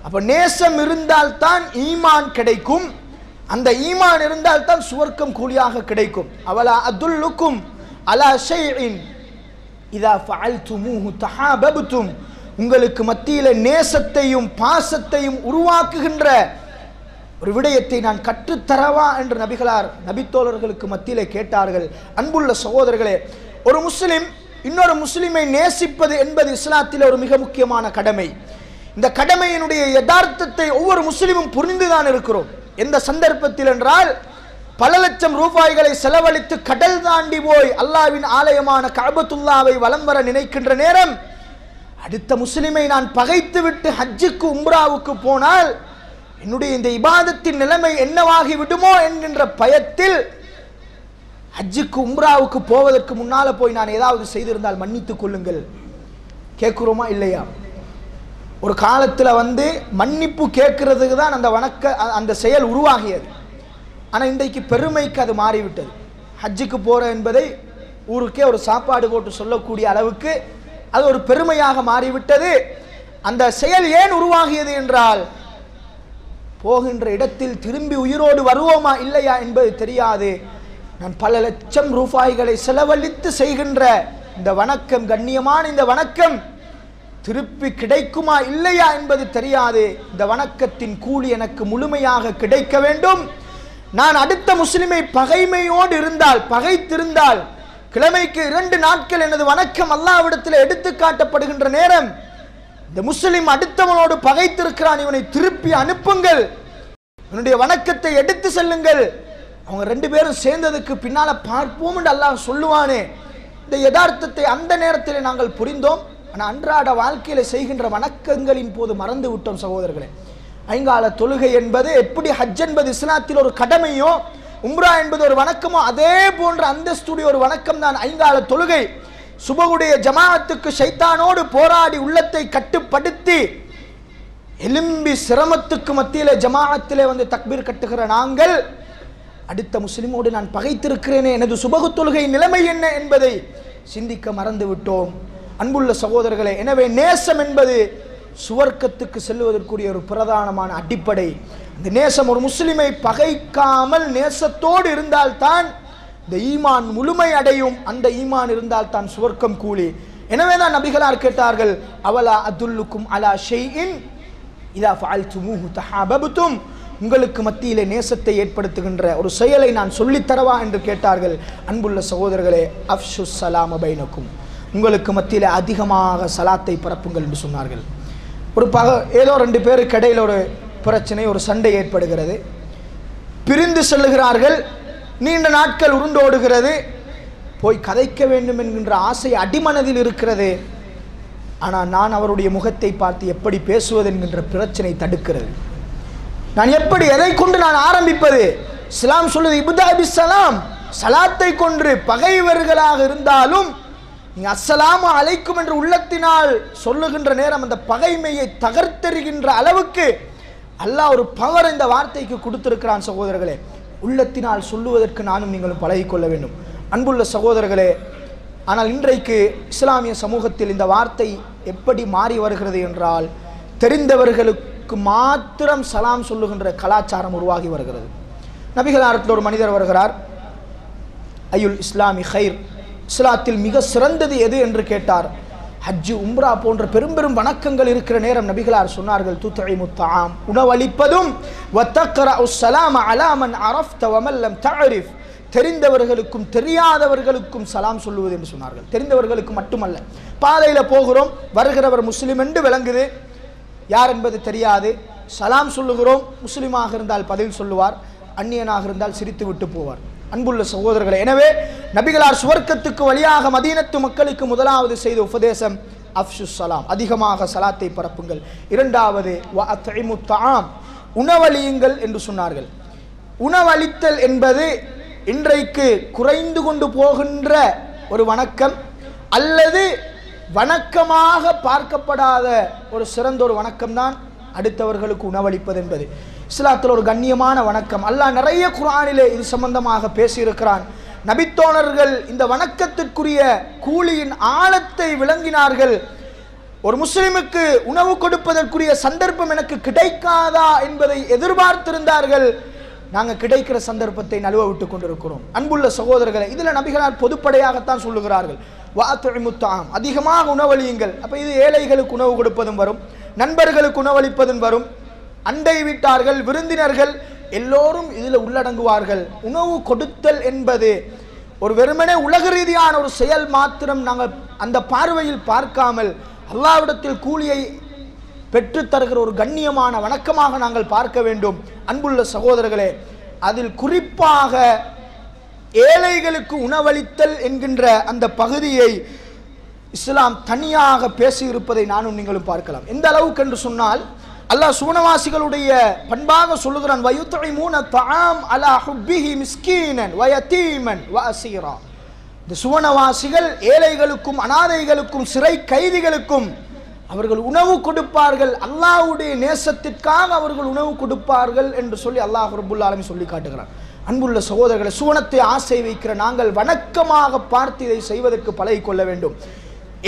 Speaker 1: அப்ப நேசம் இருந்தால்தான் ஈமான் கிடைக்கும். அந்த ஈமான் இருந்தால் தான் சுவர்க்கம் கூலியாக கிடைக்கும். அவலா அதுல்லுக்கும் அலா ஷைஇன் இதா ஃபஅல்துமூஹு தஹாபப்தும், உங்களுக்கு மத்தியில நேசத்தையும் பாசத்தையும் உருவாக்குகின்ற ஒரு விடயத்தை நான் கற்றுத்தரவா என்று நபிகளார் நபித்தோழர்களுக்கு மத்தியிலே கேட்டார்கள். அன்புள்ள சகோதரர்களே, ஒரு முஸ்லிம் இன்னொரு முஸ்லிமை நேசிப்பது என்பது இஸ்லாத்தில் ஒரு மிக முக்கியமான கடமை. இந்த கடமையினுடைய யதார்த்தத்தை ஒவ்வொரு முஸ்லிமும் புரிந்துதான் இருக்கிறோம். எந்த சந்தர்ப்பத்தில் என்றால், பல லட்சம் ரூபாய்களை செலவழித்து கடல் தாண்டி போய் அல்லாஹ்வின் ஆலயமான கஅபத்துல்லாவை வலம் வர நினைக்கின்ற நேரம் அடுத்த முஸ்லிமை நான் பகைத்து விட்டு ஹஜ்ஜுக்கு உம்ராவுக்கு போனால் என்னுடைய இந்த இபாதத்தின் நிலைமை என்னவாகி விடுமோ என்கின்ற பயத்தில் ஹஜ்ஜுக்கு உம்ராவுக்கு போவதற்கு முன்னால போய் நான் ஏதாவது செய்திருந்தால் மன்னித்துக் கொள்ளுங்கள் கேட்கிறோமா இல்லையா? ஒரு காலத்துல மன்னிப்பு கேட்கறதுக்கு தான் அந்த செயல் உருவாகியது. ஆனா இன்றைக்கு பெருமைக்கு அது மாறிவிட்டது. ஹஜ்ஜுக்கு போற என்பதை ஊருக்கே ஒரு சாப்பாடு போட்டு சொல்லக்கூடிய அளவுக்கு அது ஒரு பெருமையாக மாறிவிட்டது. அந்த செயல் ஏன் உருவாகியது என்றால், போகின்ற இடத்தில் திரும்பி உயிரோடு வருவோமா இல்லையா என்பது தெரியாது. நான் பல லட்சம் ரூபாய்களை செலவழித்து செய்கின்ற இந்த வணக்கம், கண்ணியமான இந்த வணக்கம் திருப்பி கிடைக்குமா இல்லையா என்பது தெரியாது. இந்த வணக்கத்தின் கூலி எனக்கு முழுமையாக கிடைக்க வேண்டும். நான் அடுத்த முஸ்லிமை பகைமையோடு இருந்தால், பகைத்திருந்தால், கிழமைக்கு 2 நாட்கள் எனது வணக்கம் அல்லாஹ்விடத்தில் எடுத்து காட்டப்படுகின்ற நேரம், இந்த முஸ்லிம் அடுத்தவனோடு பகைத்திருக்கிறான், இவனை திருப்பி அனுப்புங்கள், இவனுடைய வணக்கத்தை எடுத்து செல்லுங்கள், அவங்க 2 பேரும் சேர்ந்ததுக்கு பின்னால பார்ப்போம் என்று அல்லாஹ் சொல்லுவானே. இந்த யதார்த்தத்தை அந்த நேரத்தில் நாங்கள் புரிந்தோம். ஆனால் அன்றாட வாழ்க்கையில செய்கின்ற வணக்கங்களின் போது மறந்து விட்டோம் சகோதரர்களே. ஐங்கால தொழுகை என்பது எப்படி ஹஜ் என்பது இஸ்லாத்தில் ஒரு கடமையோ, உம்ரா என்பது ஒரு வணக்கமோ, அதே போன்ற அந்தஸ்துடைய ஒரு வணக்கம் தான் ஐங்கால தொழுகை. சுபகுடைய ஜமாஅத்துக்கு ஷைத்தானோடு போராடி உள்ளத்தை கட்டுப்படுத்தி எலும்பி சிரமத்துக்கு மத்தியிலே ஜமாஅத்திலே வந்து தக்பீர் கட்டுகிற நாங்கள் அடுத்த முஸ்லிமோடு நான் பகைத்திருக்கிறேனே, எனது சுபகு தொழுகை நிலைமை என்ன என்பதை சிந்திக்க மறந்து விட்டோம். அன்புள்ள சகோதரர்களே, எனவே நேசம் என்பது சுவர்க்கத்துக்கு செல்வதற்குரிய ஒரு பிரதானமான அடிப்படை. இந்த நேசம் ஒரு முஸ்லிமை பகைக்காமல் நேசத்தோடு இருந்தால்தான் இந்த ஈமான் முழுமை அடையும். அந்த ஈமான் இருந்தால் தான் சுவர்க்கம் கூலி. எனவே தான் நபிகளார் கேட்டார்கள், அவலா அதுல்லுக்கும் அலா ஷைஇன் இதா ஃபஅல்துமூஹு தஹாபப்தும், உங்களுக்கு மத்தியிலே நேசத்தை ஏற்படுத்துகின்ற ஒரு செயலை நான் சொல்லித்தரவா என்று கேட்டார்கள். அன்புள்ள சகோதரர்களே, அஃஷு ஸலாம பைனக்கும், உங்களுக்கு மத்தியில் அதிகமாக சலாத்தை பரப்புங்கள் என்று சொன்னார்கள். ஒரு ஏதோ 2 பேருக்கு இடையில் ஒரு பிரச்சனை, ஒரு சண்டை ஏற்படுகிறது, பிரிந்து செல்லுகிறார்கள், நீண்ட நாட்கள் உருண்டோடுகிறது, போய் கதைக்க வேண்டும் என்கின்ற ஆசை அடிமனதில் இருக்கிறது. ஆனால் நான் அவருடைய முகத்தை பார்த்து எப்படி பேசுவது என்கின்ற பிரச்சனை தடுக்கிறது. நான் எப்படி, எதை கொண்டு நான் ஆரம்பிப்பது? இஸ்லாம் சொல்லுது இப்தா பிஸ்ஸலாம், சலாத்தை கொன்று பகைவர்களாக இருந்தாலும் நீ அஸ்ஸலாமு அலைக்கும் என்று உள்ளத்தினால் சொல்லுகின்ற நேரம் அந்த பகைமையை தகர்த்தெறிகின்ற அளவுக்கு அல்லாஹ் ஒரு பவர் இந்த வார்த்தைக்கு கொடுத்திருக்கிறான். சகோதரர்களே, உள்ளத்தினால் சொல்லுவதற்கு நானும் நீங்களும் பழகிக்கொள்ள வேண்டும். அன்புள்ள சகோதரர்களே, ஆனால் இன்றைக்கு இஸ்லாமிய சமூகத்தில் இந்த வார்த்தை எப்படி மாறி வருகிறது என்றால், தெரிந்தவர்களுக்கு மாத்திரம் சலாம் சொல்லுகின்ற கலாச்சாரம் உருவாகி வருகிறது. நபிகளாரத்தில் ஒரு மனிதர் வருகிறார், ஐயுல் இஸ்லாமி ஹைர், இஸ்லாத்தில் மிக சிறந்தது எது என்று கேட்டார். ஹஜ்ஜு, உம்ரா போன்ற பெரும் பெரும் வணக்கங்கள் இருக்கிற நேரம் நபிகளார் சொன்னார்கள், துத்இமு தஆம், உணவளிப்பதும், வதக்ரஉ ஸலாம அலா மன் அரஃப்த வமன் லம் தஅரிஃப், தெரிந்தவர்களுக்கும் தெரியாதவர்களுக்கும் சலாம் சொல்லுவது என்று சொன்னார்கள். தெரிந்தவர்களுக்கு மட்டுமல்ல, பாதையில போகிறோம், வருகிறவர் முஸ்லிம் என்று விளங்குது, யார் என்பது தெரியாது, சலாம் சொல்லுகிறோம், முஸ்லிமாக இருந்தால் பதில் சொல்லுவார், அந்நியனாக இருந்தால் சிரித்து விட்டு போவார். அன்புள்ள சகோதரர்களே, எனவே நபிகளார் சுவர்க்கத்துக்கு வழியாக மதீனத்து மக்களுக்கு முதலாவது செய்த உபதேசம் அஃஷு ஸலாம், அதிகமாக சலாத்தை பரப்புங்கள். இரண்டாவது வஅத்இமு தஆம், உணவளியுங்கள் என்று சொன்னார்கள். உணவளித்தல் என்பது இன்றைக்கு குறைந்து கொண்டு போகின்ற ஒரு வணக்கம், அல்லது வணக்கமாக பார்க்கப்படாத ஒரு சிறந்த ஒரு வணக்கம் தான் அடுத்தவர்களுக்கு உணவளிப்பது என்பது. இஸ்லாத்தில் ஒரு கண்ணியமான வணக்கம். அல்லாஹ் நிறைய குர்ஆனிலே இது சம்பந்தமாக பேசியிருக்கிறான். நபித்தோழர்கள் இந்த வணக்கத்திற்குரிய கூலியின் ஆழத்தை விளங்கினார்கள். ஒரு முஸ்லிமுக்கு உணவு கொடுப்பதற்குரிய சந்தர்ப்பம் எனக்கு கிடைக்காதா என்பதை எதிர்பார்த்திருந்தார்கள். நாங்கள் கிடைக்கிற சந்தர்ப்பத்தை நழுவ விட்டு கொண்டிருக்கிறோம். அன்புள்ள சகோதரர்களை, இதில் நபிகளார் பொதுப்படையாகத்தான் சொல்லுகிறார்கள், வஅத்இமு தஆம், அதிகமாக உணவளியுங்கள். அப்போ இது ஏழைகளுக்கு உணவு கொடுப்பதும் வரும், நண்பர்களுக்கு உணவளிப்பதும் வரும், அண்டை வீட்டார்கள், விருந்தினர்கள் எல்லோரும் இதில் உள்ளடங்குவார்கள். உணவு கொடுத்தல் என்பது ஒரு வெறுமனே உலக ரீதியான ஒரு செயல் மாத்திரம் நாங்கள் அந்த பார்வையில் பார்க்காமல் அல்லாஹ்விடத்தில் கூலியை பெற்று தருகிற ஒரு கண்ணியமான வணக்கமாக நாங்கள் பார்க்க வேண்டும். அன்புள்ள சகோதரர்களே, அதில் குறிப்பாக ஏழைகளுக்கு உணவளித்தல் என்கின்ற அந்த பகுதியை இஸ்லாம் தனியாக பேசியிருப்பதை நானும் நீங்களும் பார்க்கலாம். எந்த அளவுக்கு என்று சொன்னால், அல்லாஹ் சுவனவாசிகளுடைய பண்பாக சொல்லுகிறான், வயுத்இமூன தஆம் அலா ஹுப்பிஹி மிஸ்கீனன் வயதீமன் வஅஸீரா. இந்த சுவனவாசிகள் ஏழைகளுக்கும் அனாதைகளுக்கும் சிறை கைதிகளுக்கும் அவர்கள் உணவு கொடுப்பார்கள், அல்லாஹ்வுடைய நேசத்திற்காக அவர்கள் உணவு கொடுப்பார்கள் என்று சொல்லி அல்லாஹ் ரப்புல் ஆலமீன் சொல்லி காட்டுகிறான். அன்புள்ள சகோதரர்களை, சுவனத்தை ஆசை வைக்கிற நாங்கள் வணக்கமாக பார்த்து இதை செய்வதற்கு பழகிக்கொள்ள வேண்டும்.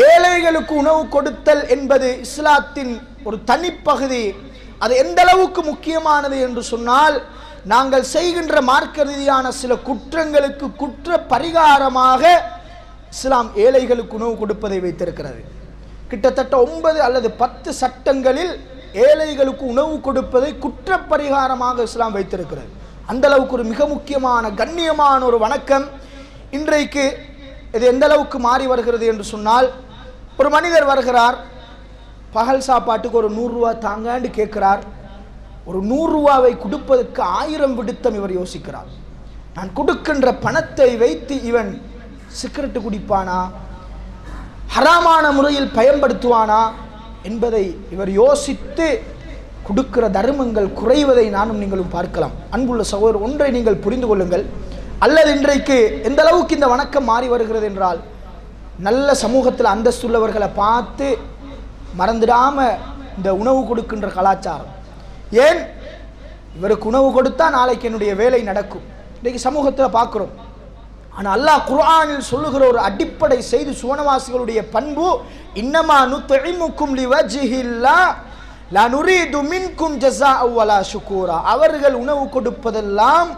Speaker 1: ஏழைகளுக்கு உணவு கொடுத்தல் என்பது இஸ்லாத்தின் ஒரு தனிப்பகுதி. அது எந்த அளவுக்கு முக்கியமானது என்று சொன்னால், நாங்கள் செய்கின்ற மார்க்க ரீதியான சில குற்றங்களுக்கு குற்ற பரிகாரமாக இஸ்லாம் ஏழைகளுக்கு உணவு கொடுப்பதை வைத்திருக்கிறது. கிட்டத்தட்ட 9 அல்லது 10 சட்டங்களில் ஏழைகளுக்கு உணவு கொடுப்பதை குற்ற பரிகாரமாக இஸ்லாம் வைத்திருக்கிறது. அந்த அளவுக்கு ஒரு மிக முக்கியமான கண்ணியமான ஒரு வணக்கம். இன்றைக்கு இது எந்த அளவுக்கு மாறி வருகிறது என்று சொன்னால், ஒரு மனிதர் வருகிறார், பகல் சாப்பாட்டுக்கு ஒரு 100 ரூபா தாங்காண்டு கேட்கிறார். ஒரு 100 ரூபாவை கொடுப்பதற்கு 1000 விடுத்தம் இவர் யோசிக்கிறார். நான் கொடுக்கின்ற பணத்தை வைத்து இவன் சிகரெட்டு குடிப்பானா, ஹராமான முறையில் பயன்படுத்துவானா என்பதை இவர் யோசித்து கொடுக்கிற தர்மங்கள் குறைவதை நானும் நீங்களும் பார்க்கலாம். அன்புள்ள சகோதரர், ஒன்றை நீங்கள் புரிந்து கொள்ளுங்கள். அல்லது இன்றைக்கு எந்த அளவுக்கு இந்த வணக்கம் மாறி வருகிறது என்றால், நல்ல சமூகத்தில் அந்தஸ்துள்ளவர்களை பார்த்து மறந்துடாம இந்த உணவு கொடுக்கின்ற கலாச்சாரம். ஏன், இவருக்கு உணவு கொடுத்தா நாளைக்கு என்னுடைய வேலை நடக்கும். இன்றைக்கு சமூகத்தில் பார்க்கிறோம். ஆனால் அல்லாஹ் குர்ஆனில் சொல்லுகிற ஒரு அடிப்படை செய்தி சுவனவாசிகளுடைய பண்பு, இன்னமா நுத்இமுக்கும் லிவஜ்ஹில்லாஹ் லா நுரீது மின்கும் ஜஸாஅ வலா ஷுக்கூரா. அவர்கள் உணவு கொடுப்பதெல்லாம்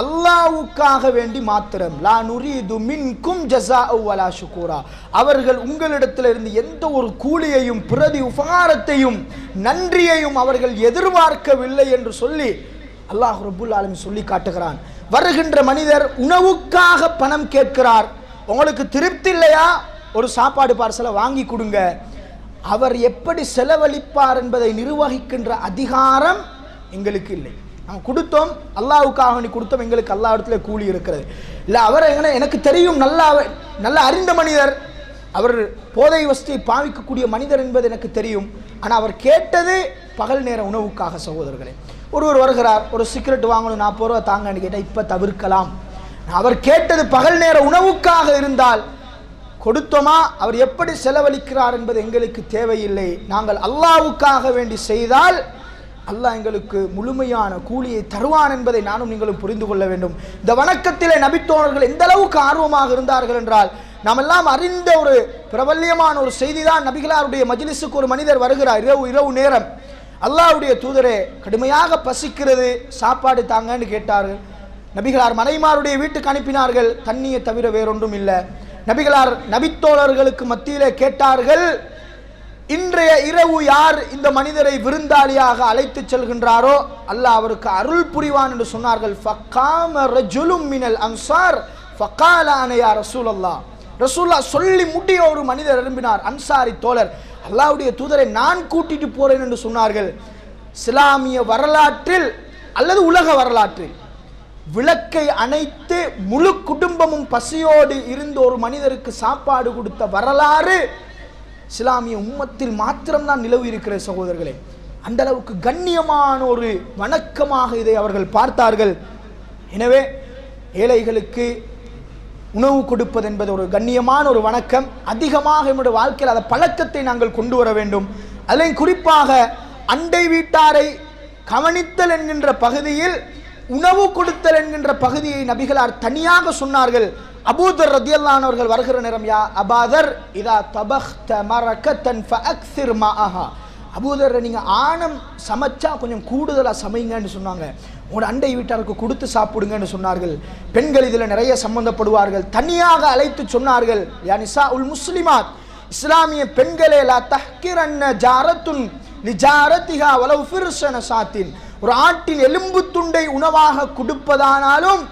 Speaker 1: அல்லாஹ்வுக்காக வேண்டி மாத்திரம். லா நுரீது மின்கும் ஜஸாஅ வலா ஷுக்கூரா. அவர்கள் உங்களிடத்திலிருந்து எந்த ஒரு கூலியையும் பிரதி உபகாரத்தையும் நன்றியையும் அவர்கள் எதிர்பார்க்கவில்லை என்று சொல்லி அல்லாஹ் ரப்புல் ஆலமீன் சொல்லி காட்டுகிறான். வருகின்ற மனிதர் உணவுக்காக பணம் கேட்கிறார். உங்களுக்கு திருப்தி இல்லையா, ஒரு சாப்பாடு பார்சலை வாங்கி கொடுங்க. அவர் எப்படி செலவழிப்பார் என்பதை நிர்வகிக்கின்ற அதிகாரம் எங்களுக்கு இல்லை. நாம் கொடுத்தோம், அல்லாஹ்வுக்காக நீ கொடுத்தோம், எங்களுக்கு அல்லாஹ் இடத்துல கூலி இருக்கிறது இல்லை. அவர் எனக்கு தெரியும், நல்ல அறிந்த மனிதர், அவர் போதை வஸ்துவை பாவிக்கக்கூடிய மனிதர் என்பது எனக்கு தெரியும். ஆனால் அவர் கேட்டது பகல் நேர உணவுக்காக. சகோதரர்களே, ஒருவர் வருகிறார், ஒரு சிகரெட் வாங்கணும், 40 ரூபா தாங்கன்னு கேட்டால் இப்போ தவிர்க்கலாம். அவர் கேட்டது பகல் நேர உணவுக்காக இருந்தால் கொடுத்தோமா, அவர் எப்படி செலவழிக்கிறார் என்பது எங்களுக்கு தேவையில்லை. நாங்கள் அல்லாஹ்வுக்காக வேண்டி செய்தால் அல்லாஹ் எங்களுக்கு முழுமையான கூலியை தருவான் என்பதை நானும் நீங்களும் புரிந்து கொள்ள வேண்டும். இந்த வணக்கத்திலே நபித்தோழர்கள் எந்த அளவுக்கு ஆர்வமாக இருந்தார்கள் என்றால், நாம் எல்லாம் அறிந்த ஒரு பிரபல்யமான ஒரு செய்தி தான். நபிகளாருடைய மஜ்லிஸுக்கு ஒரு மனிதர் வருகிறார். இரவு நேரம். அல்லாஹ்வுடைய தூதரே, கடுமையாக பசிக்கிறது, சாப்பாடு தாங்கன்னு கேட்டார்கள். நபிகளார் மனைமாருடைய வீட்டுக்கு அனுப்பினார்கள். தண்ணியை தவிர வேறொன்றும் இல்லை. நபிகளார் நபித்தோழர்களுக்கு மத்தியிலே கேட்டார்கள், இன்றைய இரவு யார் இந்த மனிதரை விருந்தாளியாக அழைத்து செல்கின்றாரோ அல்லாஹ் அவருக்கு அருள் புரிவான் என்று சொன்னார்கள். ஃபகாம ரஜுலும் மினல் அன்சார் ஃபகால அன யா ரசூலல்லாஹ். ரசூலுல்லாஹ் சொல்லி முடிய ஒரு மனிதர் எழும்பினார், அன்சாரி தோழர், அல்லாஹ்வுடைய தூதரை நான் கூட்டிட்டு போறேன் என்று சொன்னார்கள். இஸ்லாமிய வரலாற்றில் அல்லது உலக வரலாற்றில் விளக்கை அணைத்து முழு குடும்பமும் பசியோடு இருந்த ஒரு மனிதருக்கு சாப்பாடு கொடுத்த வரலாறு இஸ்லாமிய உம்மத்தில் மாத்திரம்தான் நிலவு இருக்கிற சகோதரர்களே. அந்த அளவுக்கு கண்ணியமான ஒரு வணக்கமாக இதை அவர்கள் பார்த்தார்கள். எனவே ஏழைகளுக்கு உணவு கொடுப்பது என்பது ஒரு கண்ணியமான ஒரு வணக்கம். அதிகமாக நம்முடைய வாழ்க்கையில் அந்த பழக்கத்தை நாங்கள் கொண்டு வர வேண்டும். அதில் குறிப்பாக அண்டை வீட்டாரை கவனித்தல் என்கின்ற பகுதியில் உணவு கொடுத்தல் என்கின்ற பகுதியை நபிகளார் தனியாக சொன்னார்கள். அபூதர் ரலியல்லாஹு அன்ஹு அவர்கள் வருகிற நேரம், யா அபாதர் இதா தபக்த மரகத்தன் ஃபஅக்ஸிர் மாஅஹா. அபூதர், நீங்க ஆணம் சமைச்சா கொஞ்சம் கூடுதலா சமைங்கன்னு சொன்னாங்க. உங்களோட அண்டை வீட்டாருக்கு கொடுத்து சாப்பிடுங்கன்னு சொன்னார்கள். பெண்கள் இதில் நிறைய சம்பந்தப்படுவார்கள். தனியாக அழைத்து சொன்னார்கள், யா நிசா உல் முஸ்லிமாத், இஸ்லாமிய பெண்களே, லா தஹ்கிரன்ன ஜாரத்துன் லிஜாரத்திஹா வலவ் ஃபிர்ஸன சாத்தின். ஒரு ஆட்டின் எலும்பு துண்டை உணவாக கொடுப்பதானாலும்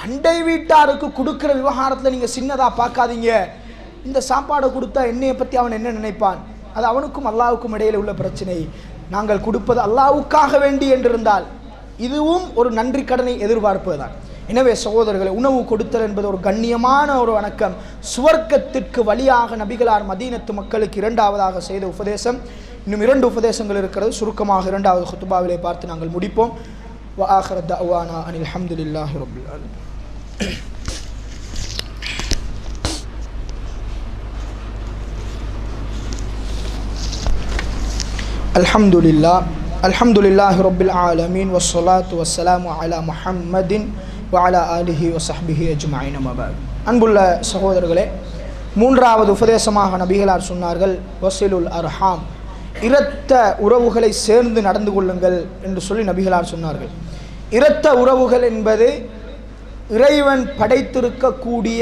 Speaker 1: அண்டை வீட்டாருக்கு கொடுக்கிற விவகாரத்தில் நீங்க சின்னதா பார்க்காதீங்க. இந்த சாப்பாடை கொடுத்தா என்னையை பற்றி அவன் என்ன நினைப்பான், அது அவனுக்கும் அல்லாஹ்வுக்கும் இடையில உள்ள பிரச்சனை. நாங்கள் கொடுப்பது அல்லாஹ்வுக்காக வேண்டி என்றிருந்தால் இதுவும் ஒரு நன்றி கடனை எதிர்பார்ப்பதுதான். எனவே சகோதரர்களை, உணவு கொடுத்தல் என்பது ஒரு கண்ணியமான ஒரு வணக்கம். சுவர்க்கத்திற்கு வழியாக நபிகளார் மதீனத்து மக்களுக்கு இரண்டாவதாக செய்த உபதேசம். இன்னும் 2 உபதேசங்கள் இருக்கிறது. சுருக்கமாக 2வது குத்பாவிலே பார்த்து நாங்கள் முடிப்போம். வ ஆகிர தஅவானா அனில் ஹம்துலில்லாஹி ரப்பில் ஆலமீன். அல்ஹம்துலில்லாஹி ரப்பில் ஆலமீன் வஸ்ஸலாத்து வஸ்ஸலாமு அலா முஹம்மதின் வ அலா ஆலிஹி வ ஸஹ்பிஹி அஜ்மஈன். அம்மா பஅத். அன்புள்ள சகோதரர்களே, 3வது உபதேசமாக நபிகளார் சொன்னார்கள், வஸிலுல் அர்ஹாம், இரத்த உறவுகளை சேர்ந்து நடந்து கொள்ளுங்கள் என்று சொல்லி நபிகளார் சொன்னார்கள். இரத்த உறவுகள் என்பது இறைவன் படைத்திருக்கக்கூடிய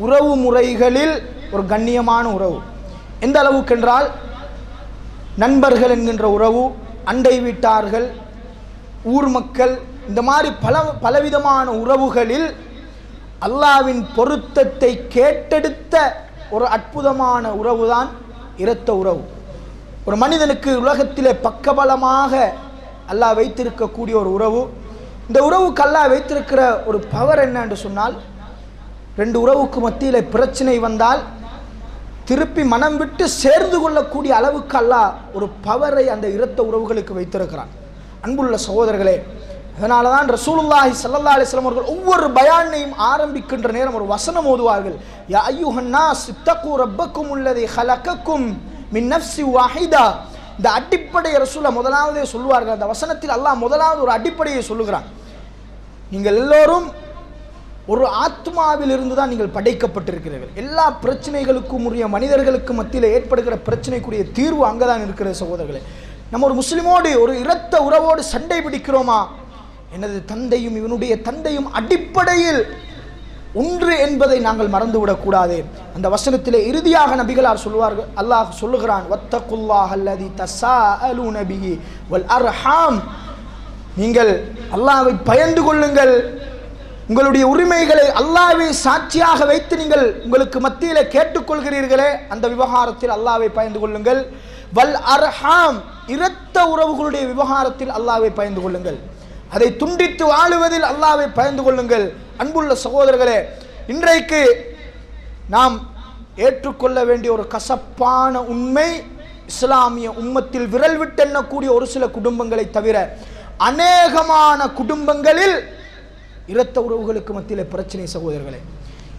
Speaker 1: உறவு முறைகளில் ஒரு கண்ணியமான உறவு. எந்த அளவுக்கென்றால் நண்பர்கள் என்கின்ற உறவு, அண்டை வீட்டார்கள், ஊர் மக்கள், இந்த மாதிரி பலவிதமான உறவுகளில் அல்லாஹ்வின் பொருத்தத்தை கேட்டெடுத்த ஒரு அற்புதமான உறவுதான் இரத்த உறவு. ஒரு மனிதனுக்கு உலகத்திலே பக்கபலமாக அல்லாஹ் வைத்திருக்கக்கூடிய ஒரு உறவு. இந்த உறவுக்கு அல்லாஹ் வைத்திருக்கிற ஒரு பவர் என்ன என்று சொன்னால், ரெண்டு உறவுக்கு மத்தியில் பிரச்சனை வந்தால் திருப்பி மனம் விட்டு சேர்ந்து கொள்ளக்கூடிய அளவுக்கு அல்லாஹ் ஒரு பவரை அந்த இரத்த உறவுகளுக்கு வைத்திருக்கிறான். அன்புள்ள சகோதரர்களே, அதனால தான் ரசூலுல்லாஹி ஸல்லல்லாஹு அலைஹி வஸல்லம் அவர்கள் ஒவ்வொரு பயானையும் ஆரம்பிக்கின்ற நேரம் ஒரு வசனம் ஓதுவார்கள். யா அய்யுஹன் நாஸ் இத்தகு ரப்பக்கும் அல்லதி ஹலகக்கும் மின் நஃப்ஸி வாஹிதா. இந்த அடிப்படையை ரசூலுல்லாஹ் முதலாவதே சொல்லுவார்கள். அந்த வசனத்தில் அல்லாஹ் முதலாவது ஒரு அடிப்படையை சொல்லுகிறான். நீங்கள் எல்லோரும் ஒரு ஆத்மாவில் இருந்து தான் நீங்கள் படைக்கப்பட்டிருக்கிறீர்கள். எல்லா பிரச்சனைகளுக்கும் உரிய மனிதர்களுக்கு மத்தியில் ஏற்படுகிற பிரச்சனைக்குரிய தீர்வு அங்கதான் இருக்கிற சகோதரர்களே. நம்ம ஒரு முஸ்லிமோடு ஒரு இரத்த உறவோடு சண்டை பிடிக்கிறோமா, எனது தந்தையும் இவனுடைய தந்தையும் அடிப்படையில் ஒன்று என்பதை நாங்கள் மறந்துவிடக்கூடாது. அந்த வசனத்திலே இறுதியாக நபிகளார் சொல்வார்கள், அல்லாஹ் சொல்லுகிறான், வத்தகுல்லாஹ் அல்லதி தஸாஅலூன பிஹி வல் அர்ஹாம். நீங்கள் அல்லாஹ்வை பயந்து கொள்ளுங்கள், உங்களுடைய உரிமைகளை அல்லாஹ்வை சாட்சியாக வைத்து நீங்கள் உங்களுக்கு மத்தியிலே கேட்டுக்கொள்கிறீர்களே அந்த விவகாரத்தில் அல்லாஹ்வை பயந்து கொள்ளுங்கள். வல் அர்ஹாம், இரத்த உறவுகளுடைய விவகாரத்தில் அல்லாஹ்வை பயந்து கொள்ளுங்கள். அதை துண்டித்து வாழுவதில் அல்லாஹ்வை பயந்து கொள்ளுங்கள். அன்புள்ள சகோதரர்களே, இன்றைக்கு நாம் ஏற்றுக்கொள்ள வேண்டிய ஒரு கசப்பான உண்மை, இஸ்லாமிய உம்மத்தில் விரல் விட்டெண்ணக்கூடிய ஒரு சில குடும்பங்களை தவிர அநேகமான குடும்பங்களில் இரத்த உறவுகளுக்கு மத்தியில் பிரச்சனை. சகோதரர்களே,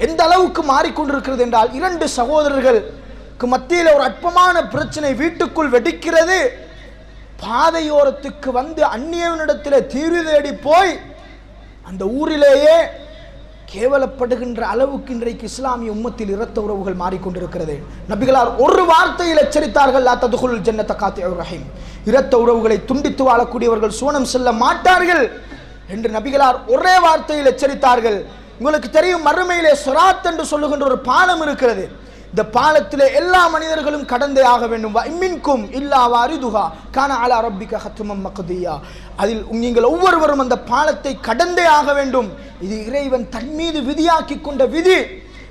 Speaker 1: எந்த அளவுக்கு மாறிக்கொண்டிருக்கிறது என்றால், இரண்டு சகோதரர்களுக்கு மத்தியில் ஒரு அற்பமான பிரச்சனை வீட்டுக்குள் வெடிக்கிறது. பாதையோரத்துக்கு வந்து அந்நியவனிடத்தில் தீர்வு தேடி போய் அந்த ஊரிலேயே கேவலப்படுகின்ற அளவுக்கு இன்றைக்கு இஸ்லாமிய உம்மத்தில் இரத்த உறவுகள் மாறிக்கொண்டிருக்கிறது. நபிகளார் ஒரு வார்த்தையில் எச்சரித்தார்கள், லா ததுகுல் ஜன்னத காத்திஉர் ரஹீம். இரத்த உறவுகளை துண்டித்து வாழக்கூடியவர்கள் சுவனம் செல்ல மாட்டார்கள் என்று நபிகளார் ஒரே வார்த்தையில் எச்சரித்தார்கள். உங்களுக்கு தெரியும், மறுமையிலே சிராத் என்று சொல்லுகின்ற ஒரு பாலம் இருக்கிறது. இந்த பாலத்திலே எல்லா மனிதர்களும் கடந்தே ஆக வேண்டும். வஇம்மின்கும் இல்லா வாரிதுஹா கான அலா ரப்பிக ஹத்மம் மக்தியா. அதில் நீங்கள் ஒவ்வொருவரும் அந்த பாலத்தை கடந்தே ஆக வேண்டும். இது இறைவன் தன் மீது விதியாக்கி கொண்ட விதி.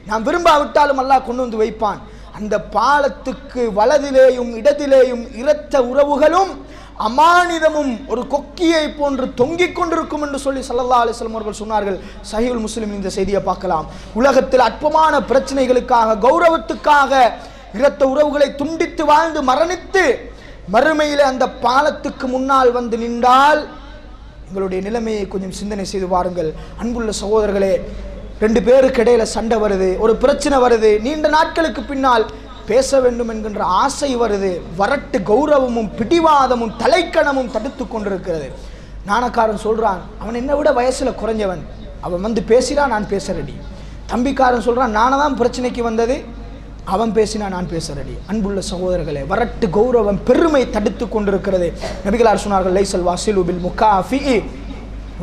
Speaker 1: நாம் விரும்பாவிட்டாலும் அல்லாஹ் கொண்டு வந்து வைப்பான். அந்த பாலத்துக்கு வலதிலேயும் இடத்திலேயும் இரத்த உறவுகளும் அமானிதமும் ஒரு கொக்கியை போன்று தொங்கிக் கொண்டிருக்கும் என்று சொல்லி ஸல்லல்லாஹு அலைஹி வஸல்லம் அவர்கள் சொன்னார்கள். சஹீஹுல் முஸ்லிம் இந்த செய்தியை பார்க்கலாம். உலகத்தில் அற்பமான பிரச்சனைகளுக்காக, கௌரவத்துக்காக இரத்த உறவுகளை துண்டித்து வாழ்ந்து மரணித்து மறுமையில் அந்த பாலத்துக்கு முன்னால் வந்து நின்றால் எங்களுடைய நிலைமையை கொஞ்சம் சிந்தனை செய்து பாருங்கள். அன்புள்ள சகோதரர்களே, ரெண்டு பேருக்கு இடையில சண்டை வருது, ஒரு பிரச்சனை வருது, நீண்ட நாட்களுக்கு பின்னால் பேச வேண்டும் என்கின்ற ஆசை வருது. வரட்டு கௌரவமும் பிடிவாதமும் தலைக்கணமும் தடுத்து கொண்டிருக்கிறது. நாணக்காரன் சொல்றான், அவன் என்னை விட வயசுல குறைஞ்சவன், அவன் வந்து பேசினா நான் பேச ரெடி. தம்பிக்காரன் சொல்றான், நானதான் பிரச்சனைக்கு வந்தது, அவன் பேசினா நான் பேச ரெடி. அன்புள்ள சகோதரர்களே, வரட்டு கௌரவம் பெருமை தடுத்து கொண்டிருக்கிறது. நபிகளார் சொன்னார்கள், லைசல் வாசிலு பில் முகாஃபி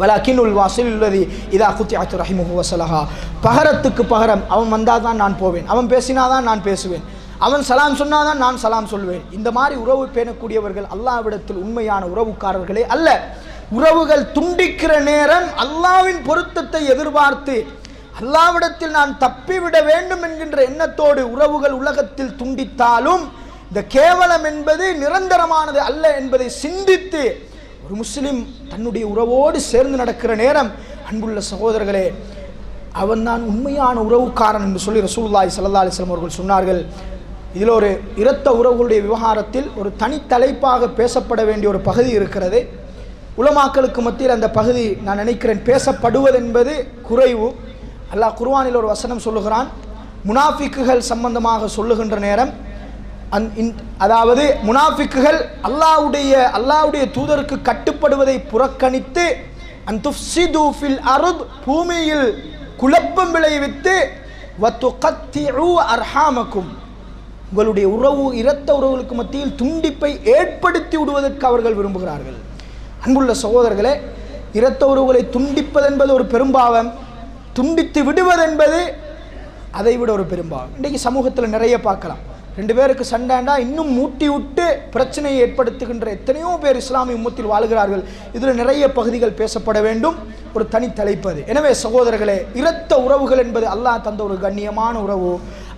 Speaker 1: வலக்கினுல் வாசில் உள்ளதி இதா குத்திஅத் ரஹிமுஹு வஸலஹா. பகரத்துக்கு பகரம் அவன் வந்தாதான் நான் போவேன், அவன் பேசினாதான் நான் பேசுவேன், அவன் சலாம் சொன்னாதான் நான் சலாம் சொல்வேன். இந்த மாதிரி உறவு பேணக்கூடியவர்கள் அல்லாஹ்விடத்தில் உண்மையான உறவுக்காரர்களே அல்ல. உறவுகள் துண்டிக்கிற நேரம் அல்லாஹ்வின் பொருத்தத்தை எதிர்பார்த்து அல்லாஹ்விடத்தில் நான் தப்பிவிட வேண்டும் என்கின்ற எண்ணத்தோடு உறவுகள் உலகத்தில் துண்டித்தாலும் இந்த கேவலம் என்பது நிரந்தரமானது அல்ல என்பதை சிந்தித்து ஒரு முஸ்லிம் தன்னுடைய உறவோடு சேர்ந்து நடக்கிற நேரம், அன்புள்ள சகோதரர்களே, அவன்தான் உண்மையான உறவுக்காரன் என்று சொல்லி ரசூலுல்லாஹி ஸல்லல்லாஹு அலைஹி வஸல்லம் அவர்கள் சொன்னார்கள். இதில் ஒரு இரத்த உறவுகளுடைய விவகாரத்தில் ஒரு தனித்தலைப்பாக பேசப்பட வேண்டிய ஒரு பகுதி இருக்கிறது. உலமாக்களுக்கு மத்தியில் அந்த பகுதி நான் நினைக்கிறேன் பேசப்படுவது என்பது குறைவு. அல்லாஹ் குர்ஆனில் ஒரு வசனம் சொல்லுகிறான், முனாஃபிக்குகள் சம்பந்தமாக சொல்லுகின்ற நேரம், அதாவது முனாஃபிக்குகள் அல்லாஹ்வுடைய தூதருக்கு கட்டுப்படுவதை புறக்கணித்து அன்துஃப்ஸிது ஃபில் அர்த், பூமியில் குழப்பம் விளைவித்து வதுகத்திஉ அர்ஹாமக்கும், உங்களுடைய உறவு இரத்த உறவுகளுக்கு மத்தியில் துண்டிப்பை ஏற்படுத்தி விடுவதற்கு அவர்கள் விரும்புகிறார்கள். அன்புள்ள சகோதரர்களே, இரத்த உறவுகளை துண்டிப்பதென்பது ஒரு பெரும்பாவம், துண்டித்து விடுவதென்பது அதை விட ஒரு பெரும்பாவம். இன்றைக்கு சமூகத்தில் நிறைய பார்க்கலாம். 2 பேருக்கு சண்டைண்டா இன்னும் மூட்டி விட்டு பிரச்சனையை ஏற்படுத்துகின்ற எத்தனையோ பேர் இஸ்லாமிய உம்மத்தில் வாழ்கிறார்கள். இதில் நிறைய பகுதிகள் பேசப்பட வேண்டும், ஒரு தனி தலைப்பது. எனவே சகோதரர்களே, இரத்த உறவுகள் என்பது அல்லாஹ் தந்த ஒரு கண்ணியமான உறவு.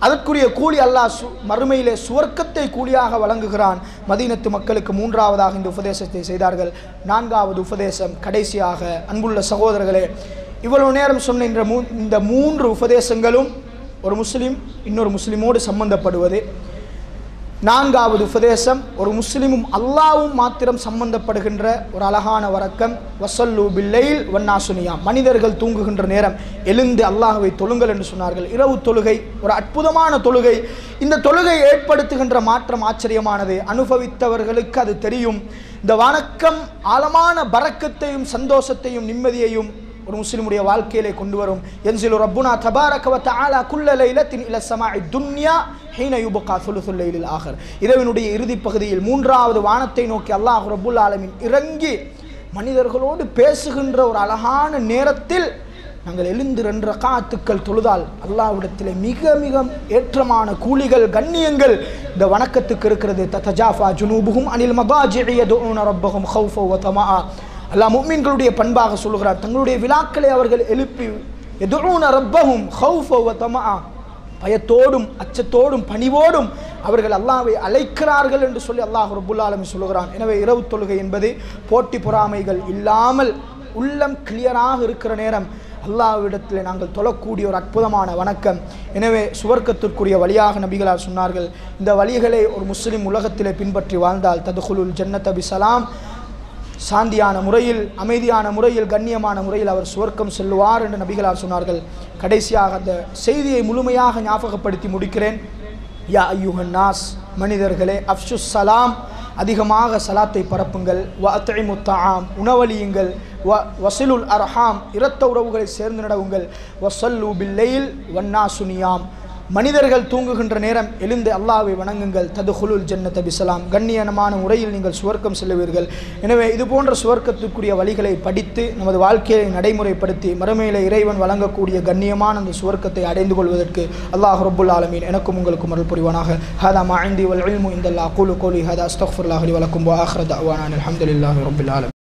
Speaker 1: அதற்குரிய கூலி அல்லாஹ் மறுமையிலே சுவர்க்கத்தை கூலியாக வழங்குகிறான். மதீனத்து மக்களுக்கு 3ஆவதாக இந்த உபதேசத்தை செய்தார்கள். 4வது உபதேசம் கடைசியாக. அன்புள்ள சகோதரர்களே, இவ்வளவு நேரம் சொன்ன இந்த 3 உபதேசங்களும் ஒரு முஸ்லீம் இன்னொரு முஸ்லீமோடு சம்பந்தப்படுவது. 4வது உபதேசம் ஒரு முஸ்லிமும் அல்லாவும் மாத்திரம் சம்பந்தப்படுகின்ற ஒரு அழகான வழக்கம். வசல்லு பில்லைல் வன்னாசு நியாம். மனிதர்கள் தூங்குகின்ற நேரம் எழுந்து அல்லாஹ்வை தொழுங்கள் என்று சொன்னார்கள். இரவு தொழுகை ஒரு அற்புதமான தொழுகை. இந்த தொழுகை ஏற்படுத்துகின்ற மாற்றம் ஆச்சரியமானது. அனுபவித்தவர்களுக்கு அது தெரியும். இந்த வணக்கம் ஆழமான பரக்கத்தையும் சந்தோஷத்தையும் நிம்மதியையும் ஒரு முஸ்லிமுடைய வாழ்க்கையிலே கொண்டு வரும். யன்சிலு ரப்புனா தபாரக வ தஆலா குல்ல லைலத்தின் இல ஸமாஇ துன்யா ஹீன யுபகா சுலுசுல் லைலில் ஆகிர். இரவினுடைய இறுதி பகுதியில் 3வது வானத்தை நோக்கி அல்லாஹ் ரப்புல் ஆலமீன் இறங்கி மனிதர்களோடு பேசுகின்ற ஒரு அழகான நேரத்தில் நாங்கள் எழுந்து 2 ரக்காத்துக்கள் தொழுதால் அல்லாஹ்விடத்திலே மிக மிக ஏற்றமான கூலிகள் கண்ணியங்கள் இந்த வணக்கத்துக்கு இருக்கிறது. ததஜாஃபா ஜுனூபுஹும் அனில் மதாஜிஇ யதுஊன ரப்பஹும் ஹௌஃபா வ தமஆ. அல்லாஹ் முஃமின்களுடைய பண்பாக சொல்கிறார், தங்களுடைய விழாக்களை அவர்கள் எழுப்பி யதுஊன ரப்பஹும் ஹௌஃபா வ தமஆ, பயத்தோடும் அச்சத்தோடும் பணிவோடும் அவர்கள் அல்லாஹ்வை அழைக்கிறார்கள் என்று சொல்லி அல்லாஹ் ரப்புல் ஆலமீன் சொல்கிறான். எனவே இரவு தொழுகை என்பது போட்டி பொறாமைகள் இல்லாமல் உள்ளம் கிளியராக இருக்கிற நேரம் அல்லாஹ்விடத்தில் நாங்கள் தொழக்கூடிய ஒரு அற்புதமான வணக்கம். எனவே சுவர்க்கத்திற்குரிய வழியாக நபிகளார் சொன்னார்கள், இந்த வழிகளை ஒரு முஸ்லிம் உலகத்திலே பின்பற்றி வாழ்ந்தால் ததுகுலுல் ஜன்னத பிஸலாம், சாந்தியான முறையில் அமைதியான முறையில் கண்ணியமான முறையில் அவர் சுவர்க்கம் செல்லுவார் என்று நபிகளார் சொன்னார்கள். கடைசியாக அந்த செய்தியை முழுமையாக ஞாபகப்படுத்தி முடிக்கிறேன். யா அய்யுஹன் நாஸ், மனிதர்களே, அஃப்ஷுஸ் சலாம், அதிகமாக சலாத்தை பரப்புங்கள். வ அத்இமுத் தஆம், உணவளியுங்கள். வசிலுல் அர்ஹாம், இரத்த உறவுகளை சேர்ந்து நடவுங்கள். வஸல்லு பில்லைல் வன்னாசு நியாம், மனிதர்கள் தூங்குகின்ற நேரம் எழுந்து அல்லாஹ்வை வணங்குங்கள். ததுகுலுல் ஜன்னத பிஸலாம், கண்ணியமான முறையில் நீங்கள் சுவர்க்கம் செல்லுவீர்கள். எனவே இது போன்ற சுவர்க்கத்துக்குரிய வழிகளை படித்து நமது வாழ்க்கையை நடைமுறைப்படுத்தி மறுமையிலே இறைவன் வழங்கக்கூடிய கண்ணியமான அந்த சுவர்க்கத்தை அடைந்து கொள்வதற்கு அல்லாஹ் ரப்புல் ஆலமீன் எனக்கும் உங்களுக்கும் அருள் புரிவானாக. ஹதா மா இன்தி வல் இல்மு இந்தல்லாஹ். கூலு கௌலி ஹதா அஸ்தக்ஃபிருல்லாஹ் லி வ லக்கும் வ ஆখির தஅவானா அல்ஹம்துலில்லாஹி ரப்பில் ஆலமீன்.